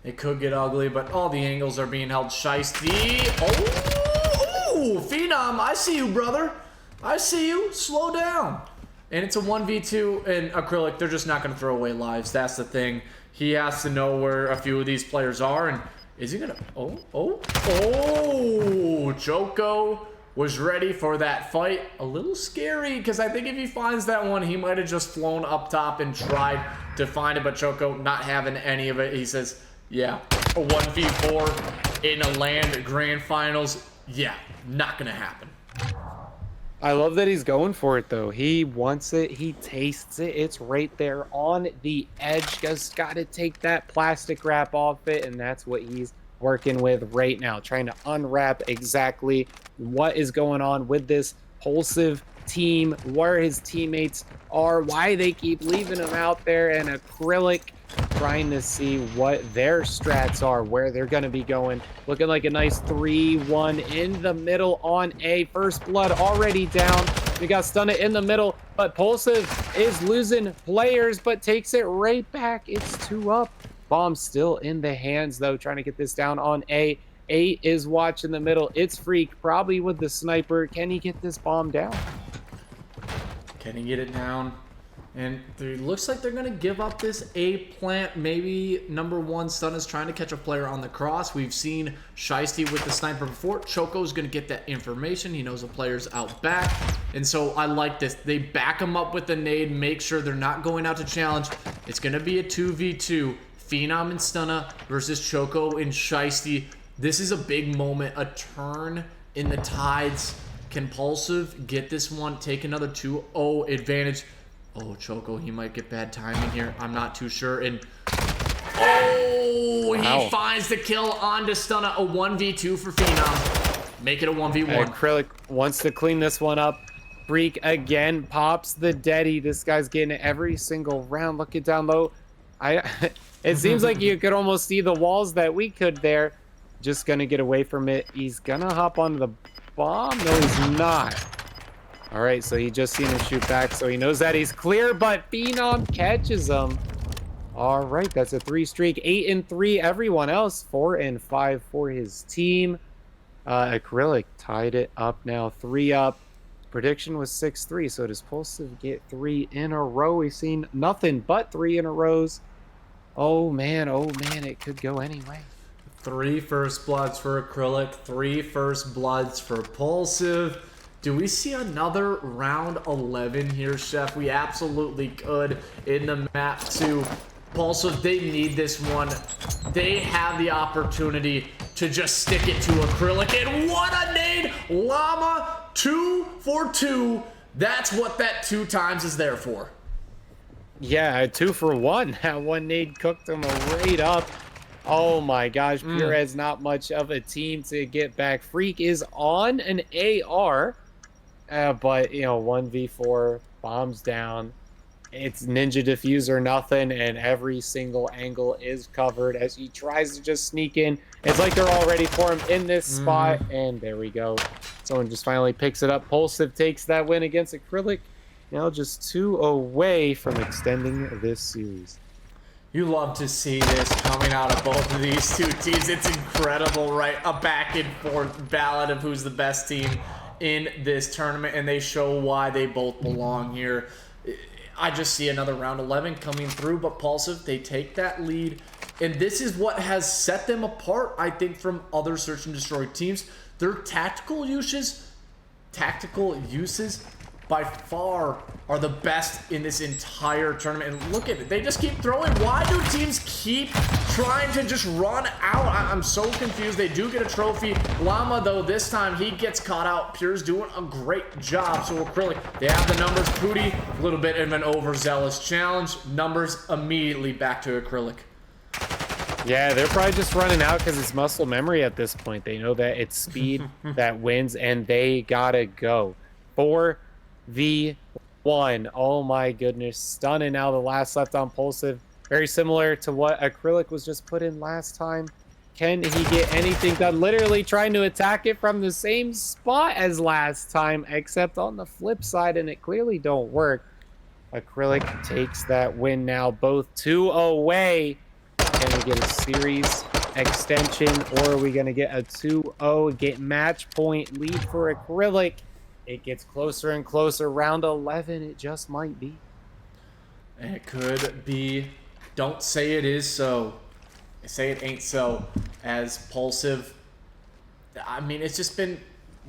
It could get ugly, but all the angles are being held. Shiesty. Oh, Phenom, I see you, brother. I see you. Slow down. And it's a 1v2, and Acrylic, they're just not going to throw away lives. That's the thing. He has to know where a few of these players are, and is he going to... Oh! Choco was ready for that fight. A little scary, because I think if he finds that one, he might have just flown up top and tried to find it, but Choco not having any of it. He says, yeah, a 1v4 in a land grand finals, yeah, not going to happen. I love that he's going for it, though. He wants it. He tastes it. It's right there on the edge. Just got to take that plastic wrap off it, and that's what he's working with right now, trying to unwrap exactly what is going on with this Pulsive team, where his teammates are, why they keep leaving him out there, and Acrylic trying to see what their strats are, where they're going to be going. Looking like a nice 3-1 in the middle on A. First blood already down. We got Stunna in the middle, but Pulsive is losing players, but takes it right back. It's 2 up. Bomb still in the hands, though, trying to get this down on A. A is watching the middle. It's Freak, probably with the sniper. Can he get this bomb down? Can he get it down? And it looks like they're going to give up this A plant. Maybe number 1, Stunna's trying to catch a player on the cross. We've seen Shiesty with the sniper before. Choco's going to get that information. He knows the player's out back. And so I like this. They back him up with the nade, make sure they're not going out to challenge. It's going to be a 2v2. Phenom and Stunna versus Choco and Shiesty. This is a big moment, a turn in the tides. Can Pulsive get this one, take another 2-0 advantage? Oh, Choco, he might get bad timing here. I'm not too sure. And oh, wow. He finds the kill onto Stunna. A 1v2 for Phenom. Make it a 1v1. Acrylic wants to clean this one up. Freak again pops the deadie. This guy's getting it every single round. Look it down low. It seems like you could almost see the walls that we could there. Just gonna get away from it. He's gonna hop onto the bomb. No, he's not. All right, so he just seen him shoot back, so he knows that he's clear, but Phenom catches him. All right, that's a 3 streak. 8-3. Everyone else 4-5 for his team. Acrylic tied it up now, 3 up. Prediction was 6-3, so does Pulsive get 3 in a row? We've seen nothing but 3 in a row. Oh man, it could go anyway. 3 first bloods for Acrylic, 3 first bloods for Pulsive. Do we see another round 11 here, Chef? We absolutely could in the map 2. Pulsive, they need this one. They have the opportunity to just stick it to Acrylic. And what a nade! Llama, 2 for 2. That's what that 2 times is there for. Yeah, 2 for 1. That one nade cooked him right up. Oh my gosh, Purez not much of a team to get back. Freak is on an AR, but you know, 1v4, bombs down. It's ninja diffuse or nothing, and every single angle is covered as he tries to just sneak in. It's like they're all ready for him in this spot, and there we go. Someone just finally picks it up. Pulsive takes that win against Acrylic. Now just 2 away from extending this series. You love to see this coming out of both of these two teams. It's incredible, right? A back and forth ballad of who's the best team in this tournament, and they show why they both belong here. I just see another round 11 coming through, but Pulsive, they take that lead, and this is what has set them apart, I think, from other search and destroy teams. Their tactical uses by far are the best in this entire tournament. And look at it, they just keep throwing. Why do teams keep trying to just run out? I'm so confused. They do get a trophy. Llama, though, this time he gets caught out. Purez doing a great job. So Acrylic, they have the numbers. Pooty, a little bit of an overzealous challenge. Numbers immediately back to Acrylic. Yeah, they're probably just running out because it's muscle memory at this point. They know that it's speed that wins, and they gotta go. 4v1. Oh my goodness. Stunning now, the last left on Pulsive. Very similar to what Acrylic was just put in last time. Can he get anything done? Literally trying to attack it from the same spot as last time, except on the flip side, and it clearly don't work. Acrylic takes that win now, both 2 away. Can we get a series extension, or are we going to get a 2-0, get match point lead for Acrylic? It gets closer and closer. Round 11, it just might be. It could be. Don't say it is so. Say it ain't so. As Pulsive, I mean, it's just been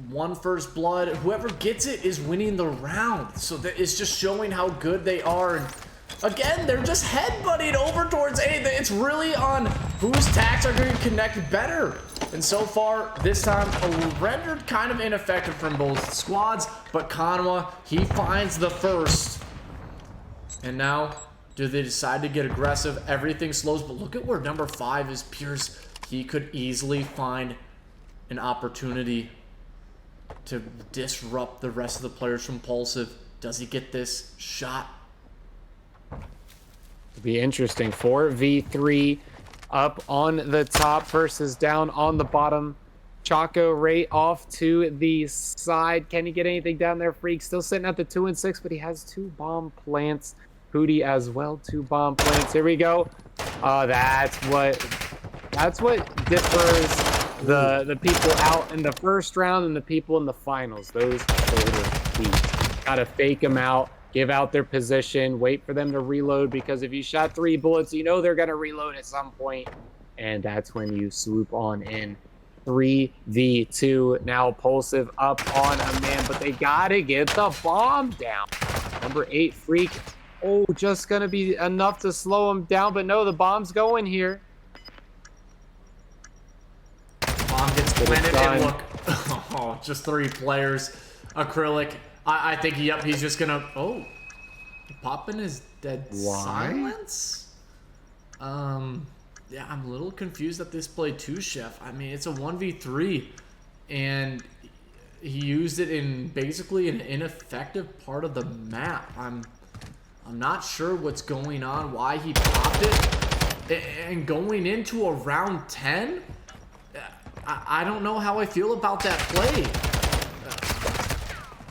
1 first blood. Whoever gets it is winning the round. So that it's just showing how good they are. And again, they're just headbutting over towards A. It's really on whose tacks are going to connect better. And so far, this time, rendered kind of ineffective from both squads. But Cxnwa, he finds the first. And now, do they decide to get aggressive? Everything slows, but look at where number 5 is. Purez. he could easily find an opportunity to disrupt the rest of the players from Pulsive. Does he get this shot? It'll be interesting. 4v3 up on the top versus down on the bottom. Choco right off to the side. Can he get anything down there? Freak still sitting at the 2 and 6, but he has 2 bomb plants. Hootie as well, 2 bomb plants. Here we go. That's what differs the people out in the first round and the people in the finals. Those shoulder feet. Gotta fake them out, give out their position, wait for them to reload, because if you shot 3 bullets, you know they're gonna reload at some point, and that's when you swoop on in. 3v2. Now Pulsive up on a man, but they gotta get the bomb down. Number 8 Freak. Oh, just gonna be enough to slow him down, but no, the bomb's going here. Bomb gets planted, and look, oh, just 3 players. Acrylic, I think, yep, he's just gonna, oh, popping his dead silence? Yeah, I'm a little confused at this play too, Chef. I mean, it's a 1v3, and he used it in basically an ineffective part of the map. I'm not sure what's going on, why he popped it. And going into a round 10, I don't know how I feel about that play.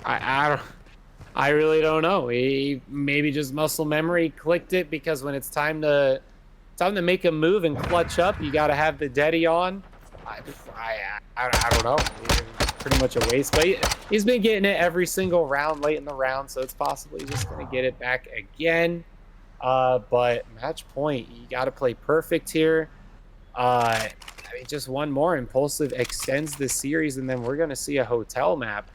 I really don't know. He maybe just muscle memory clicked it, because when it's time to make a move and clutch up, you got to have the Deddy on. I don't know. Pretty much a waste, but he's been getting it every single round late in the round, so it's possible he's just going to get it back again. But match point, you got to play perfect here. I mean, just one more, Impulsive extends the series, and then we're going to see a hotel map.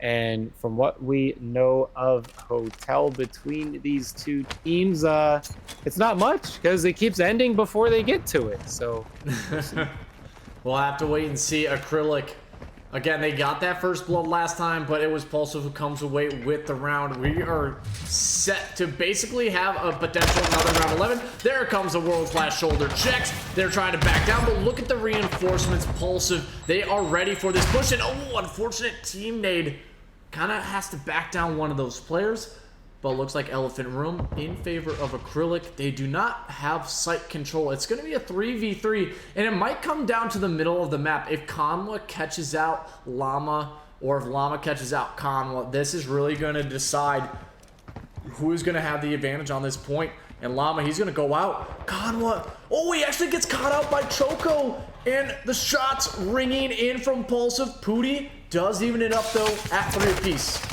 And from what we know of hotel between these two teams, it's not much, because it keeps ending before they get to it. So we'll have to wait and see. Acrylic, again, they got that first blood last time, but it was Pulsive who comes away with the round. We are set to basically have a potential another round 11. There comes the world-class shoulder checks. They're trying to back down, but look at the reinforcements. Pulsive, they are ready for this push, and oh, unfortunate team nade. Kind of has to back down one of those players, but looks like Elephant Room in favor of Acrylic. They do not have site control. It's going to be a 3v3, and it might come down to the middle of the map. If Cxnwa catches out Llama, or if Llama catches out Cxnwa, this is really going to decide who is going to have the advantage on this point. And Llama, he's going to go out. Cxnwa, oh, he actually gets caught out by Choco, and the shots ringing in from Pulsive. Pooty does even it up, though, at 3 apiece.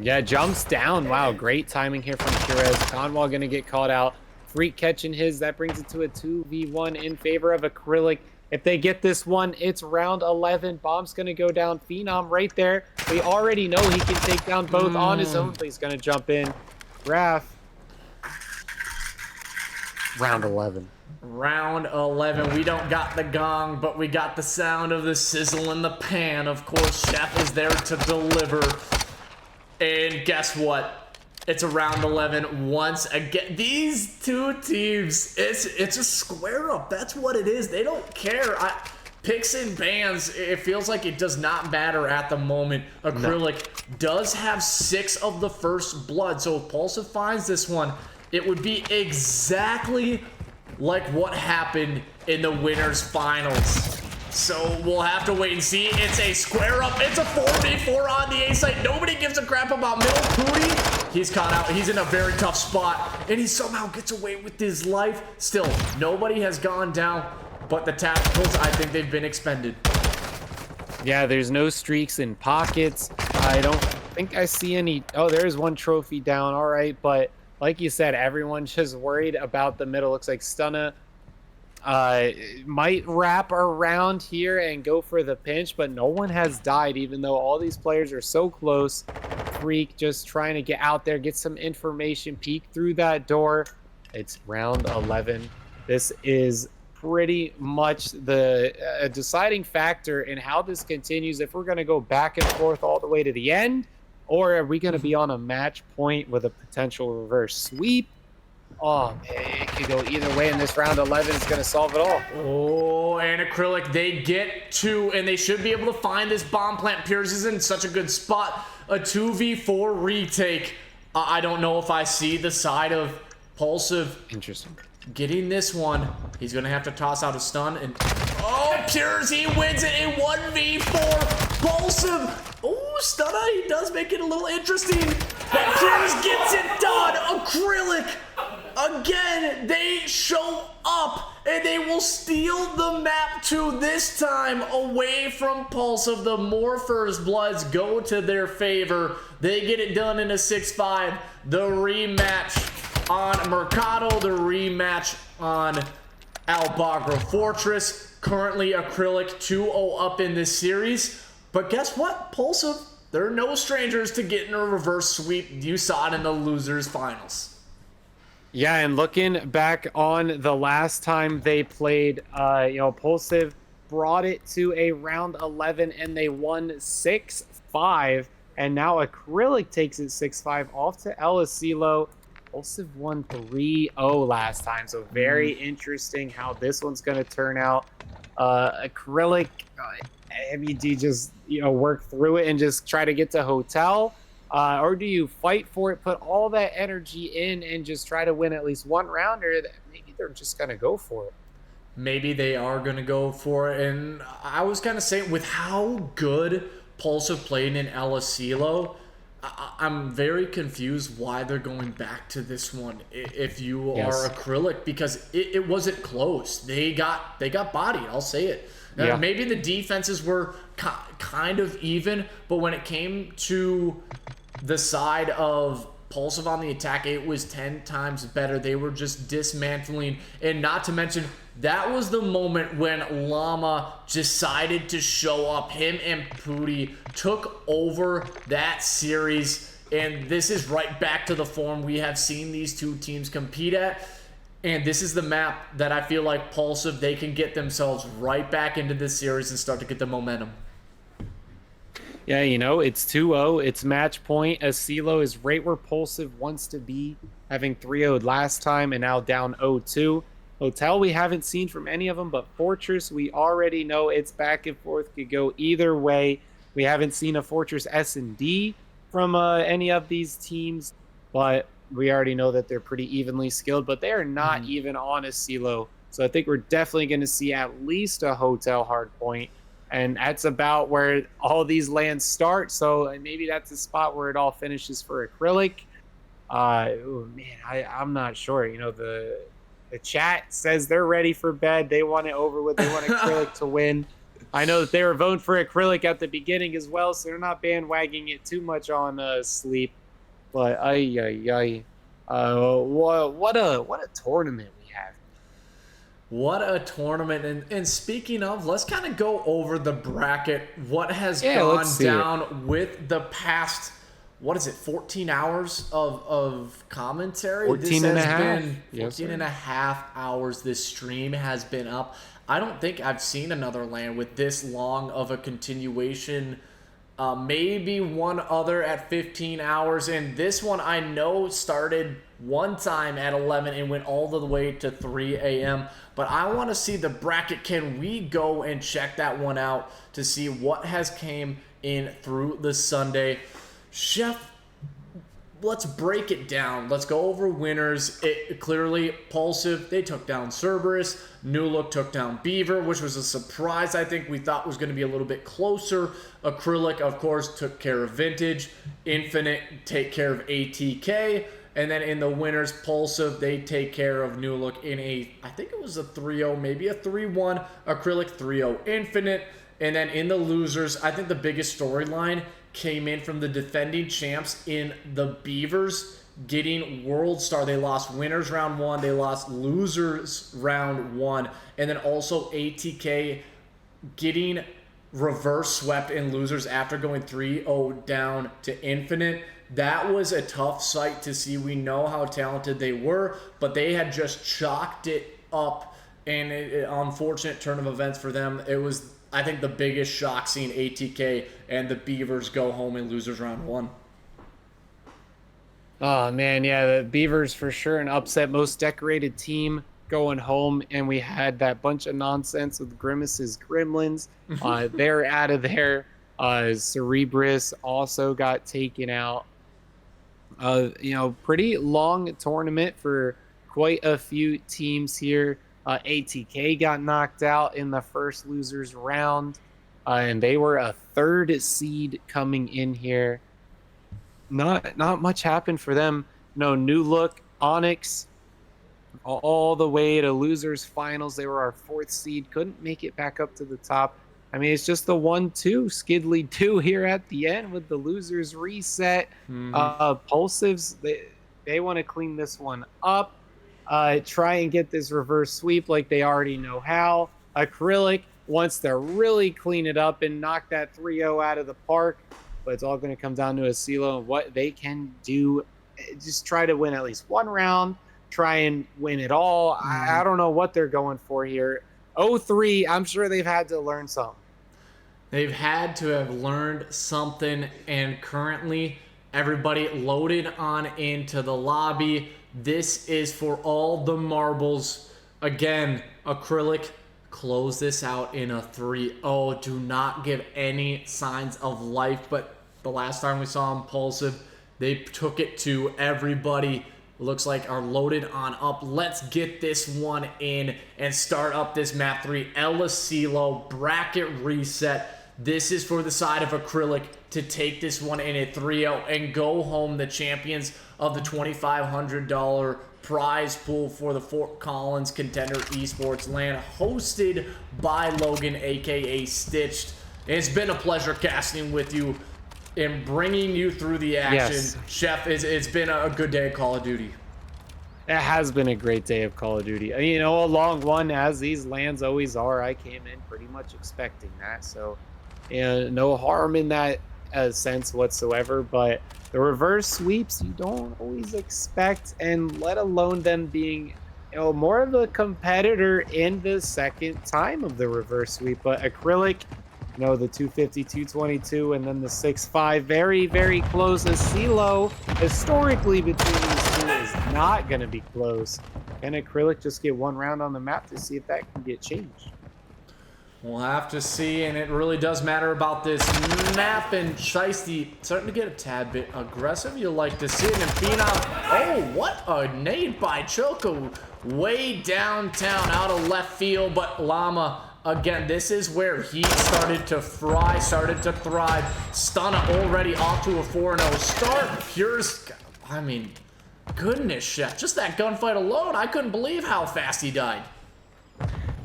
Yeah, jumps down. Wow, great timing here from Purez. Cxnwa going to get caught out. Freak catching his. That brings it to a 2v1 in favor of Acrylic. If they get this one, it's round 11. Bomb's going to go down. Phenom right there. We already know he can take down both on his own, but he's going to jump in. Raph. Round 11. Round 11. We don't got the gong, but we got the sound of the sizzle in the pan. Of course, Shep is there to deliver. And guess what? It's a round 11 once again. These two teams, it's a square up. That's what it is. They don't care. Picks and bans, it feels like it does not matter at the moment. Acrylic does have 6 of the first blood, so if Pulsive finds this one, it would be exactly like what happened in the winners finals. So we'll have to wait and see. It's a square up. It's a 4v4 on the A site. Nobody gives a crap about middle. Pooty, he's caught out. He's in a very tough spot, and he somehow gets away with his life. Still, nobody has gone down, but the tacticals, I think they've been expended. Yeah, there's no streaks in pockets. I don't think I see any. Oh, there's one trophy down. All right, but like you said, everyone's just worried about the middle. Looks like Stunna might wrap around here and go for the pinch, but no one has died, even though all these players are so close. Freak just trying to get out there, get some information, peek through that door. It's round 11. This is pretty much the deciding factor in how this continues, if we're going to go back and forth all the way to the end, or are we going to be on a match point with a potential reverse sweep? Oh, man, it could go either way, and this round 11 is going to solve it all. Oh, and Acrylic, they get to, and they should be able to find this bomb plant. Purez is in such a good spot. A 2v4 retake. I don't know if I see the side of Pulsive Interesting. getting this one. He's going to have to toss out a stun. And oh, Purez, he wins it in 1v4. Pulsive. Oh, Stunna, he does make it a little interesting. But Purez gets it done. Acrylic. Again, they show up and they will steal the map too, this time away from Pulsive. The Morphers Bloods go to their favor. They get it done in a 6-5. The rematch on Mercado, the rematch on Albagra Fortress. Currently Acrylic 2-0 up in this series. But guess what? Pulsive, they're no strangers to getting a reverse sweep. You saw it in the losers finals. Yeah, and looking back on the last time they played, Pulsive brought it to a round 11 and they won 6-5. And now Acrylic takes it 6-5 off to Elasilo. Pulsive won 3-0 last time, so very interesting how this one's going to turn out. Acrylic, do you just work through it and just try to get to hotel? Or do you fight for it, put all that energy in, and just try to win at least one round? Or maybe they're just going to go for it. Maybe they are going to go for it. And I was kind of saying, with how good Pulsive played in Elasilo, I'm very confused why they're going back to this one if you are Acrylic, because it wasn't close. They got bodied, I'll say it. Yeah. Maybe the defenses were kind of even, but when it came to the side of Pulsive on the attack, it was 10 times better. They were just dismantling, and not to mention, that was the moment when Llama decided to show up. Him and Pooty took over that series, and this is right back to the form we have seen these two teams compete at. And this is the map that I feel like Pulsive, they can get themselves right back into this series and start to get the momentum. Yeah, it's 2-0. It's match point. Asilo is right where Pulsive wants to be, having 3-0'd last time and now down 0-2. Hotel we haven't seen from any of them, but Fortress we already know it's back and forth, could go either way. We haven't seen a Fortress S&D from any of these teams, but we already know that they're pretty evenly skilled, but they are not even on Asilo. So I think we're definitely going to see at least a Hotel hardpoint. And that's about where all these lands start. So maybe that's the spot where it all finishes for Acrylic. I'm not sure. The chat says they're ready for bed. They want it over with. They want Acrylic to win. I know that they were voting for Acrylic at the beginning as well, so they're not bandwagging it too much on sleep. But what a tournament we have. What a tournament. And speaking of, let's kind of go over the bracket. What has gone down with the past, 14 hours of commentary? 14 and a half. 14 and a half hours this stream has been up. I don't think I've seen another LAN with this long of a continuation. Maybe one other at 15 hours. And this one I know started one time at 11 and went all the way to 3 a.m. But I want to see the bracket. Can we go and check that one out to see what has came in through the Sunday? Shep, let's break it down. Let's go over winners. Clearly, Pulsive, they took down Cerberus. New Look took down Beaver, which was a surprise. I think we thought was going to be a little bit closer. Acrylic, of course, took care of Vintage. Infinite take care of ATK. And then in the winners, Pulsive, they take care of New Look in I think it was a 3-0, maybe a 3-1. Acrylic 3-0 Infinite. And then in the losers, I think the biggest storyline came in from the defending champs in the Beavers getting World Star. They lost winners round 1. They lost losers round 1. And then also ATK getting reverse swept in losers after going 3-0 down to Infinite. That was a tough sight to see. We know how talented they were, but they had just chalked it up, and an unfortunate turn of events for them. It was, I think, the biggest shock seeing ATK and the Beavers go home in losers round 1. Oh, man, yeah, the Beavers for sure an upset, most decorated team going home, and we had that bunch of nonsense with Grimace's Gremlins. They're out of there. Cerebrus also got taken out. Pretty long tournament for quite a few teams here. ATK got knocked out in the first losers round, and they were a 3rd seed coming in here. Not much happened for them. No New Look, Onyx, all the way to losers finals. They were our 4th seed, couldn't make it back up to the top. I mean, it's just the 1-2 Skidly 2 here at the end with the losers reset. Pulsives, they want to clean this one up, try and get this reverse sweep like they already know how. Acrylic wants to really clean it up and knock that 3-0 out of the park, but it's all going to come down to a CeeLo and what they can do. Just try to win at least one round, try and win it all. I don't know what they're going for here. 0-3, I'm sure they've had to learn something. They've had to have learned something, and currently everybody loaded on into the lobby. This is for all the marbles. Again, Acrylic, close this out in a 3-0. Do not give any signs of life, but the last time we saw them Pulsive, they took it to everybody. Looks like are loaded on up. Let's get this one in and start up this map 3. Ella CeeLo, bracket reset. This is for the side of Acrylic to take this one in a 3-0 and go home the champions of the $2,500 prize pool for the Fort Collins Contender eSports LAN, hosted by Logan, aka Stitched. It's been a pleasure casting with you and bringing you through the action. Yes. Shep, it's been a good day of Call of Duty. It has been a great day of Call of Duty. A long one, as these LANs always are. I came in pretty much expecting that, so no harm in that sense whatsoever. But the reverse sweeps you don't always expect, and let alone them being more of a competitor in the second time of the reverse sweep. But Acrylic, the 250, 222, and then the 6.5, very, very close. A CeeLo historically between these two is not going to be close. Can Acrylic just get one round on the map to see if that can get changed? We'll have to see, and it really does matter about this map. And Shiesty starting to get a tad bit aggressive. You like to see it. And Phenom, oh, what a nade by Choco. Way downtown, out of left field, but Llama, again, this is where he started to fry, started to thrive. Stunna already off to a 4-0 start. Purez, I mean, goodness, Shep. Just that gunfight alone, I couldn't believe how fast he died.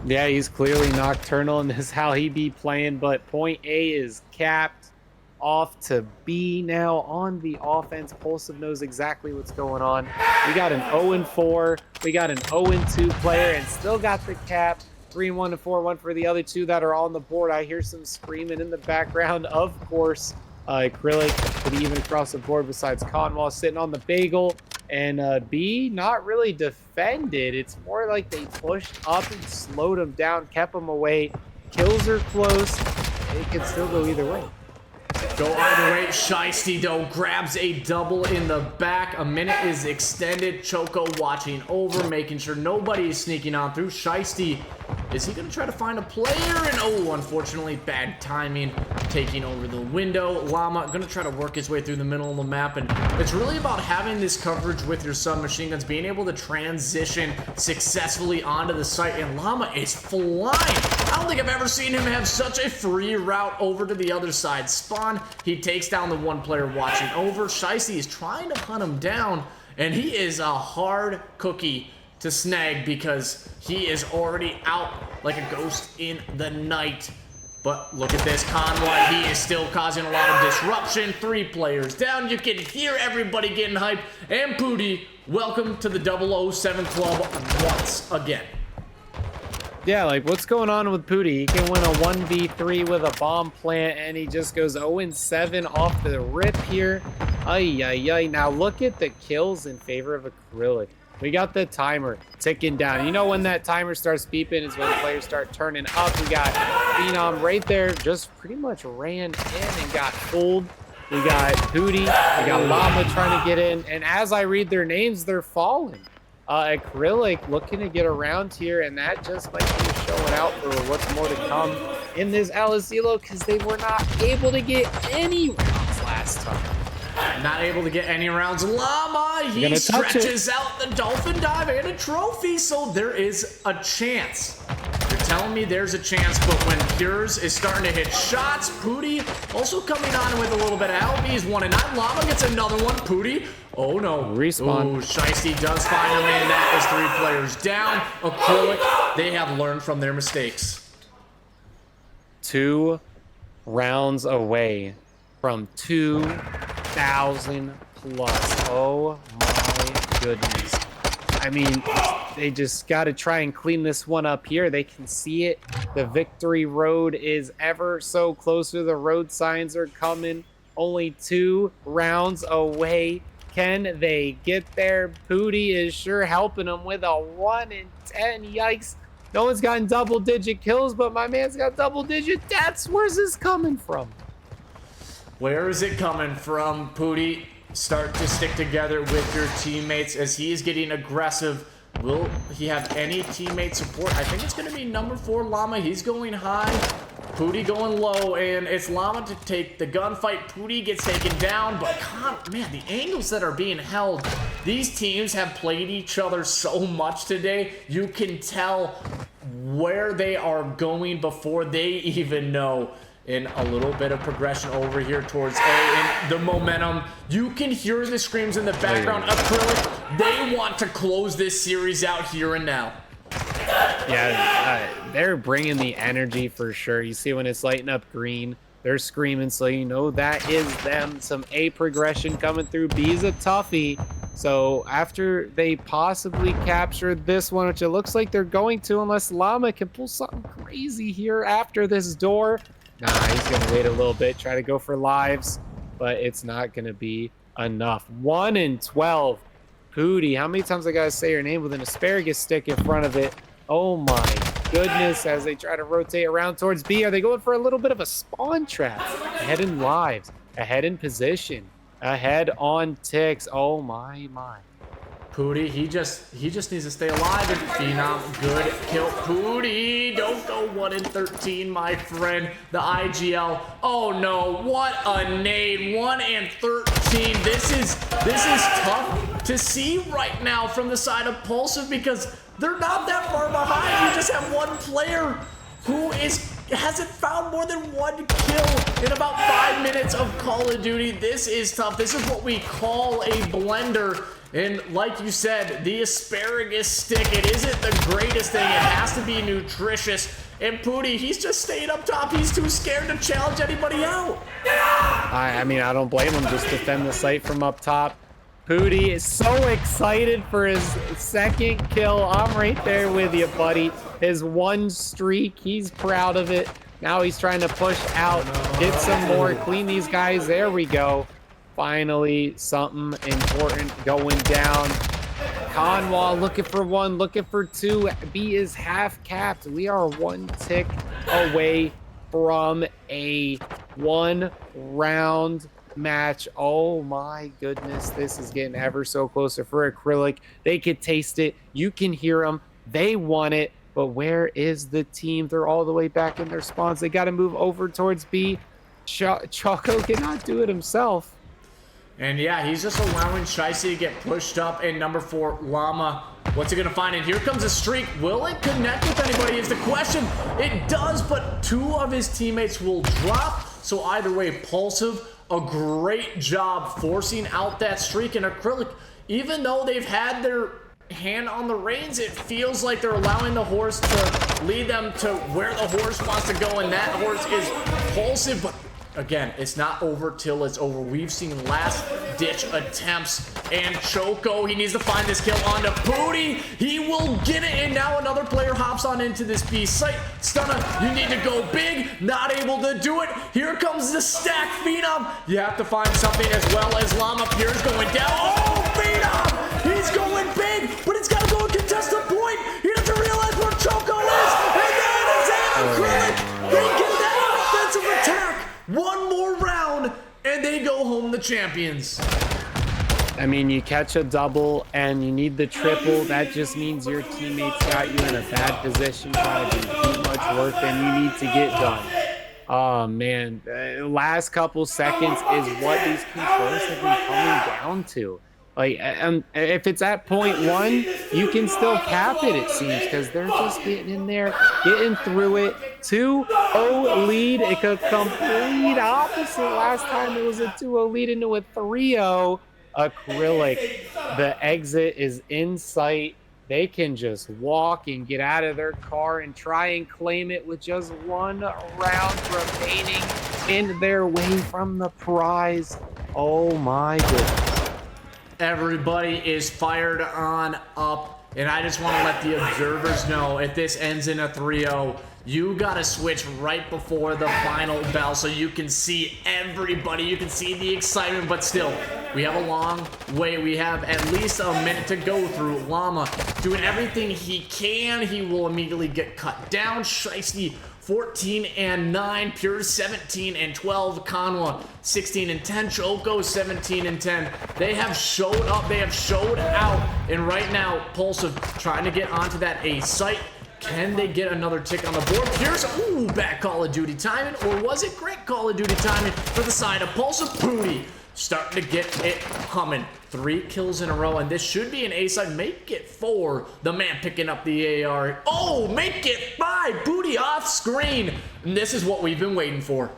Yeah, he's clearly nocturnal, and this is how he be playing, but point A is capped. Off to B now on the offense. Pulsive knows exactly what's going on. We got an 0-4. We got an 0-2 player, and still got the cap. 3-1 and 4-1 for the other two that are on the board. I hear some screaming in the background. Of course, Acrylic pretty even across the board besides Cxnwa sitting on the bagel. And B, not really defended. It's more like they pushed up and slowed him down, kept him away. Kills are close. It can still go either way. Go either way. Shiesty, though, grabs a double in the back. A minute is extended. Choco watching over, making sure nobody is sneaking on through. Shiesty, is he going to try to find a player? And oh, unfortunately, bad timing, taking over the window. Llama going to try to work his way through the middle of the map. And it's really about having this coverage with your submachine guns, being able to transition successfully onto the site. And Llama is flying. I don't think I've ever seen him have such a free route over to the other side. Spawn, he takes down the one player watching over. Shiesty is trying to hunt him down, and he is a hard cookie to snag because he is already out like a ghost in the night. But look at this, Cxnwa, he is still causing a lot of disruption. 3 players down, you can hear everybody getting hyped. And Pooty, welcome to the 007 Club once again. Yeah, like, what's going on with Pooty? He can win a 1v3 with a bomb plant, and he just goes 0-7 off the rip here. Ay, ay, ay. Now look at the kills in favor of Acrylic. We got the timer ticking down. You know when that timer starts beeping is when players start turning up. We got Phenom right there, just pretty much ran in and got fooled. We got Pooty, we got Llama trying to get in, and as I read their names, they're falling. Acrylic looking to get around here, and that just might be showing out for what's more to come in this Alizilo, because they were not able to get any rounds last time. Not able to get any rounds. Llama, he stretches out the dolphin dive and a trophy, so there is a chance. You're telling me there's a chance, but when Purez is starting to hit shots, Pooty also coming on with a little bit of help. He's 1-9. Llama gets another one. Pooty, oh no. Respawn. Ooh, Shiesty does finally, and that is 3 players down. Acrylic, they have learned from their mistakes. 2 rounds away from 2,000 plus. Oh my goodness. I mean, they just got to try and clean this one up here. They can see it. The victory road is ever so closer. The road signs are coming. Only 2 rounds away. Can they get there? Pooty is sure helping them with a 1 in 10. Yikes. No one's gotten double-digit kills, but my man's got double-digit deaths. Where's this coming from? Where is it coming from, Pooty? Start to stick together with your teammates as he is getting aggressive. Will he have any teammate support? I think it's going to be number 4, Llama. He's going high. Pooty going low, and it's Llama to take the gunfight. Pooty gets taken down, but man, the angles that are being held. These teams have played each other so much today. You can tell where they are going before they even know. In a little bit of progression over here towards A, and the momentum. You can hear the screams in the background. Acrylic, they want to close this series out here and now. Yeah, they're bringing the energy for sure. You see when it's lighting up green, they're screaming, so you know that is them. Some A progression coming through. B's a toughie. So after they possibly capture this one, which it looks like they're going to, unless Llama can pull something crazy here after this door. Nah, he's gonna wait a little bit, try to go for lives, but it's not gonna be enough. 1 in 12. Pooty, how many times I gotta say your name with an asparagus stick in front of it? Oh my goodness, as they try to rotate around towards B. Are they going for a little bit of a spawn trap? Ahead in lives, ahead in position, ahead on ticks. Oh my. Pooty, he just needs to stay alive. And Phenom, good kill. Pooty, don't go 1 in 13, my friend. The IGL. Oh no, what a nade. 1 in 13. This is tough to see right now from the side of Pulsive because they're not that far behind. You just have one player who hasn't found more than 1 kill in about 5 minutes of Call of Duty. This is tough. This is what we call a blender. And like you said, the asparagus stick, it isn't the greatest thing. It has to be nutritious. And Pooty, he's just staying up top. He's too scared to challenge anybody out. I mean, I don't blame him. Just defend the site from up top. Pooty is so excited for his 2nd kill. I'm right there with you, buddy. His 1 streak, he's proud of it. Now he's trying to push out, get some more, clean these guys. There we go. Finally, something important going down. Cxnwa looking for 1, looking for 2. B is half capped. We are 1 tick away from a 1 round match. Oh my goodness, this is getting ever so closer for Acrylic. They could taste it. You can hear them. They want it. But where is the team? They're all the way back in their spawns. They got to move over towards B. Choco cannot do it himself. And yeah, he's just allowing Shiesty to get pushed up. And number 4, Llama, what's he going to find? And here comes a streak. Will it connect with anybody is the question. It does, but 2 of his teammates will drop. So either way, Pulsive, a great job forcing out that streak. And Acrylic, even though they've had their hand on the reins, it feels like they're allowing the horse to lead them to where the horse wants to go. And that horse is Pulsive, but again, it's not over till it's over. We've seen last-ditch attempts, and Choco, he needs to find this kill onto Pooty. He will get it, and now another player hops on into this B site. Stunna, you need to go big. Not able to do it. Here comes the stack, Phenom. You have to find something as well as Llama. Purez going down. Oh, Phenom! He's going big, but it's got to go and contest the point. He doesn't realize where Choco is, and that is Acrylic. They get that offensive attack. 1 more round, and they go home the champions. I mean, you catch a double and you need the triple. That just means your teammates got you in a bad position, trying to do too much work than you need to get done. Oh man, last couple seconds is what these controls have been coming down to. Like, if it's at point one, you can still cap it, it seems, because they're just getting in there, getting through it. 2-0 lead, a complete opposite. Last time it was a 2-0 lead into a 3-0. Acrylic, the exit is in sight. They can just walk and get out of their car and try and claim it with just 1 round remaining in their way from the prize. Oh my goodness. Everybody is fired on up, and I just want to let the observers know, if this ends in a 3-0, you got to switch right before the final bell so you can see everybody. You can see the excitement, but still, we have a long way. We have at least a minute to go through. Llama doing everything he can. He will immediately get cut down. Shiesty 14 and 9, Purez 17 and 12, Cxnwa 16 and 10, Choco 17 and 10. They have showed up, they have showed out, and right now Pulsive trying to get onto that A site. Can they get another tick on the board? Purez, ooh, bad Call of Duty timing, or was it great Call of Duty timing for the side of Pulsive? Booty starting to get it humming. 3 kills in a row, and this should be an A side. Make it 4. The man picking up the AR. Oh, make it 5. Booty off screen. And this is what we've been waiting for.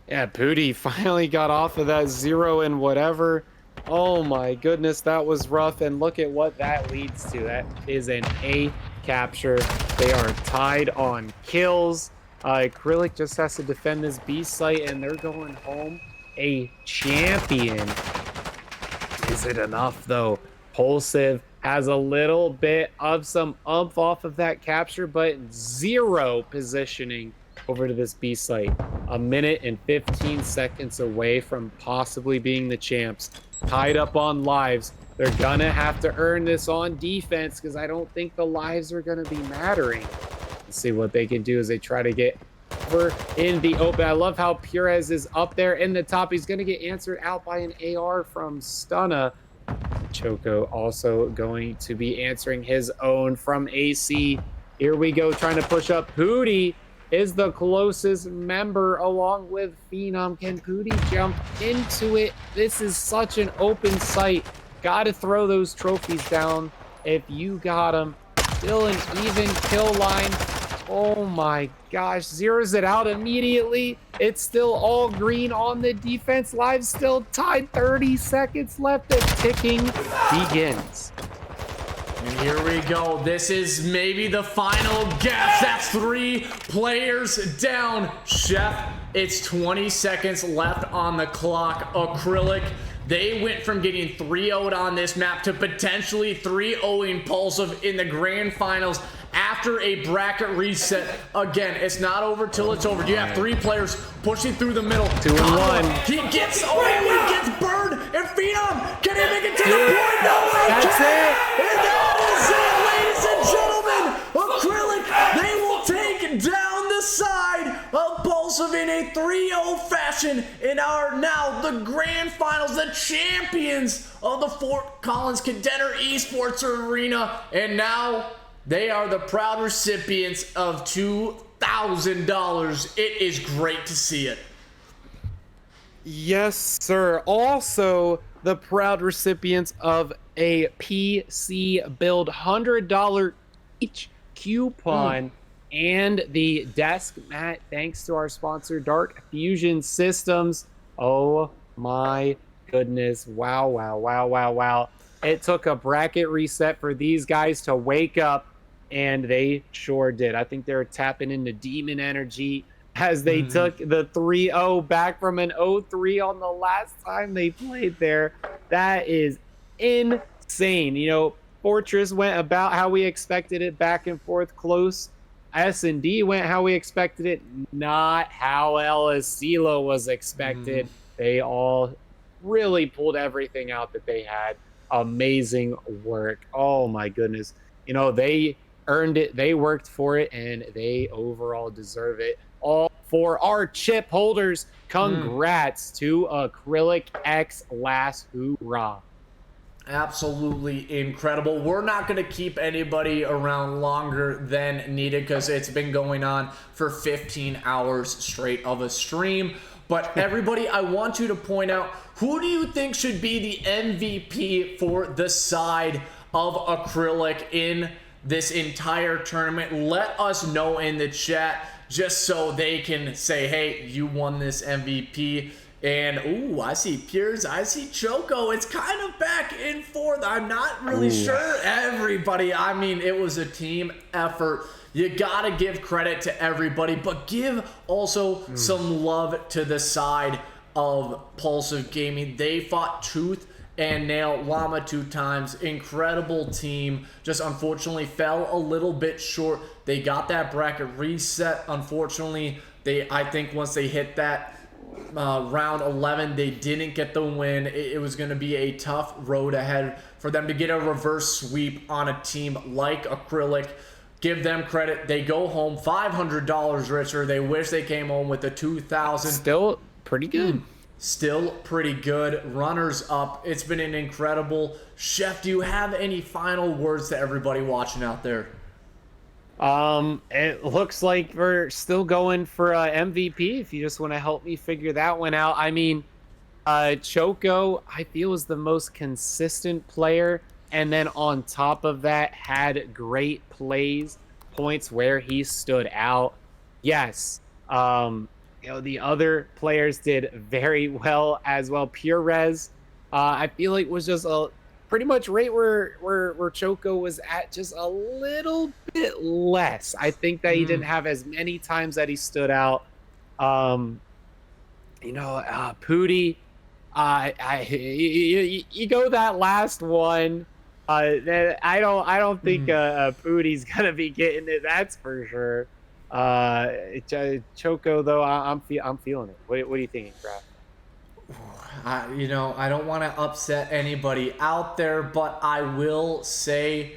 Yeah, Booty finally got off of that 0 and whatever. Oh my goodness, that was rough. And look at what that leads to. That is an A capture. They are tied on kills. Acrylic just has to defend this B site, and they're going home a champion. Is it enough though? Pulsive has a little bit of some umph off of that capture, but 0 positioning over to this B site. 1 minute and 15 seconds away from possibly being the champs. Tied up on lives. They're gonna have to earn this on defense, because I don't think the lives are gonna be mattering. Let's see what they can do as they try to get over in the open. I love how Purez is up there in the top. He's going to get answered out by an AR from Stunna. Choco also going to be answering his own from AC. Here we go, trying to push up. Pooty is the closest member along with Phenom. Can Pooty jump into it? This is such an open site. Got to throw those trophies down if you got them. Still an even kill line. Oh my gosh, zeroes it out immediately. It's still all green on the defense. Live still tied, 30 seconds left. The ticking begins. And here we go. This is maybe the final guess. That's 3 players down. Shep, it's 20 seconds left on the clock. Acrylic, they went from getting 3-0'd on this map to potentially 3-0'ing Pulsive in the grand finals after a bracket reset. Again, it's not over till it's over. You have 3 players pushing through the middle. 2 and 1. He gets, he gets burned, and Phenom, can he make it to the point? No, he That's can't. it. And that is it, ladies and gentlemen. Acrylic, they will take down the side of Pulsive in a 3-0 fashion and are now the grand finals, the champions of the Fort Collins Contender eSports Arena. And now they are the proud recipients of $2,000. It is great to see it. Yes, sir. Also, the proud recipients of a PC build $100 each coupon and the desk mat, thanks to our sponsor, Dark Fusion Systems. Oh my goodness. Wow, wow, wow, wow, wow. It took a bracket reset for these guys to wake up, and they sure did. I think they're tapping into demon energy as they took the 3-0 back from an 0-3 on the last time they played there. That is insane. You know, Fortress went about how we expected it, back and forth close. S&D went how we expected it, not how LSCLO was expected. They all really pulled everything out that they had. Amazing work. Oh my goodness. You know, they earned it, they worked for it, and they overall deserve it. All for our chip holders. Congrats to Acrylic X LastHurrah. Absolutely incredible. We're not going to keep anybody around longer than needed because it's been going on for 15 hours straight of a stream. But everybody, I want you to point out, who do you think should be the MVP for the side of Acrylic in this entire tournament? Let us know in the chat just so they can say, hey, you won this MVP. And, ooh, I see Purez, I see Choco. It's kind of back and forth. I'm not really sure. Everybody, I mean, it was a team effort. You gotta give credit to everybody, but give also some love to the side of Pulsive Gaming. They fought tooth and nail, Llama 2 times. Incredible team. Just unfortunately fell a little bit short. They got that bracket reset. Unfortunately, I think once they hit that round 11, they didn't get the win. It was going to be a tough road ahead for them to get a reverse sweep on a team like Acrylic. Give them credit. They go home $500 richer. They wish they came home with the 2,000. Still pretty good. Still pretty good. Runners up. It's been an incredible. Chef, do you have any final words to everybody watching out there? It looks like we're still going for MVP, if you just want to help me figure that one out. I mean, Choco, I feel, is the most consistent player, and then on top of that, had great points where he stood out. Yes, the other players did very well as well. Purez, I feel like was just pretty much right where Choco was at, just a little bit less. I think that he didn't have as many times that he stood out. Pooty, you go that last one. I don't think Pooty's gonna be getting it. That's for sure. Choco though, I'm feeling it. What do you think, Graf? I don't want to upset anybody out there, but I will say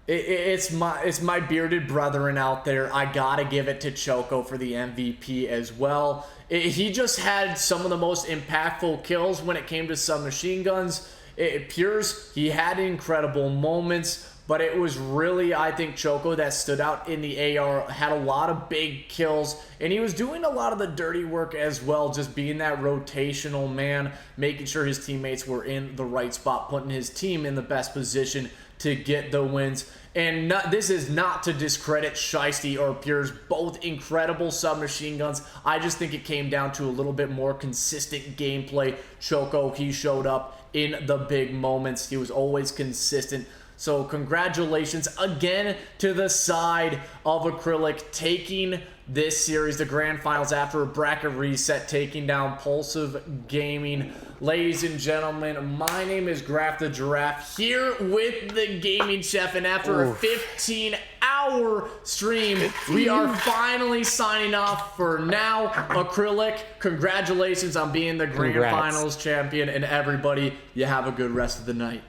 it's my bearded brethren out there. I gotta give it to Choco for the MVP as well. He just had some of the most impactful kills when it came to submachine guns. Purez, he had incredible moments, but it was really, I think, Choco that stood out in the AR, had a lot of big kills, and he was doing a lot of the dirty work as well, just being that rotational man, making sure his teammates were in the right spot, putting his team in the best position to get the wins. And this is not to discredit Shiesty or Purez, both incredible submachine guns. I just think it came down to a little bit more consistent gameplay. Choco, he showed up in the big moments. He was always consistent. So congratulations again to the side of Acrylic, taking this series, the grand finals, after a bracket reset, taking down Pulsive Gaming. Ladies and gentlemen, my name is Graf the Giraffe, here with the Gaming Chef, and after a 15-hour stream, we are finally signing off for now. Acrylic, congratulations on being the grand finals champion, and everybody, you have a good rest of the night.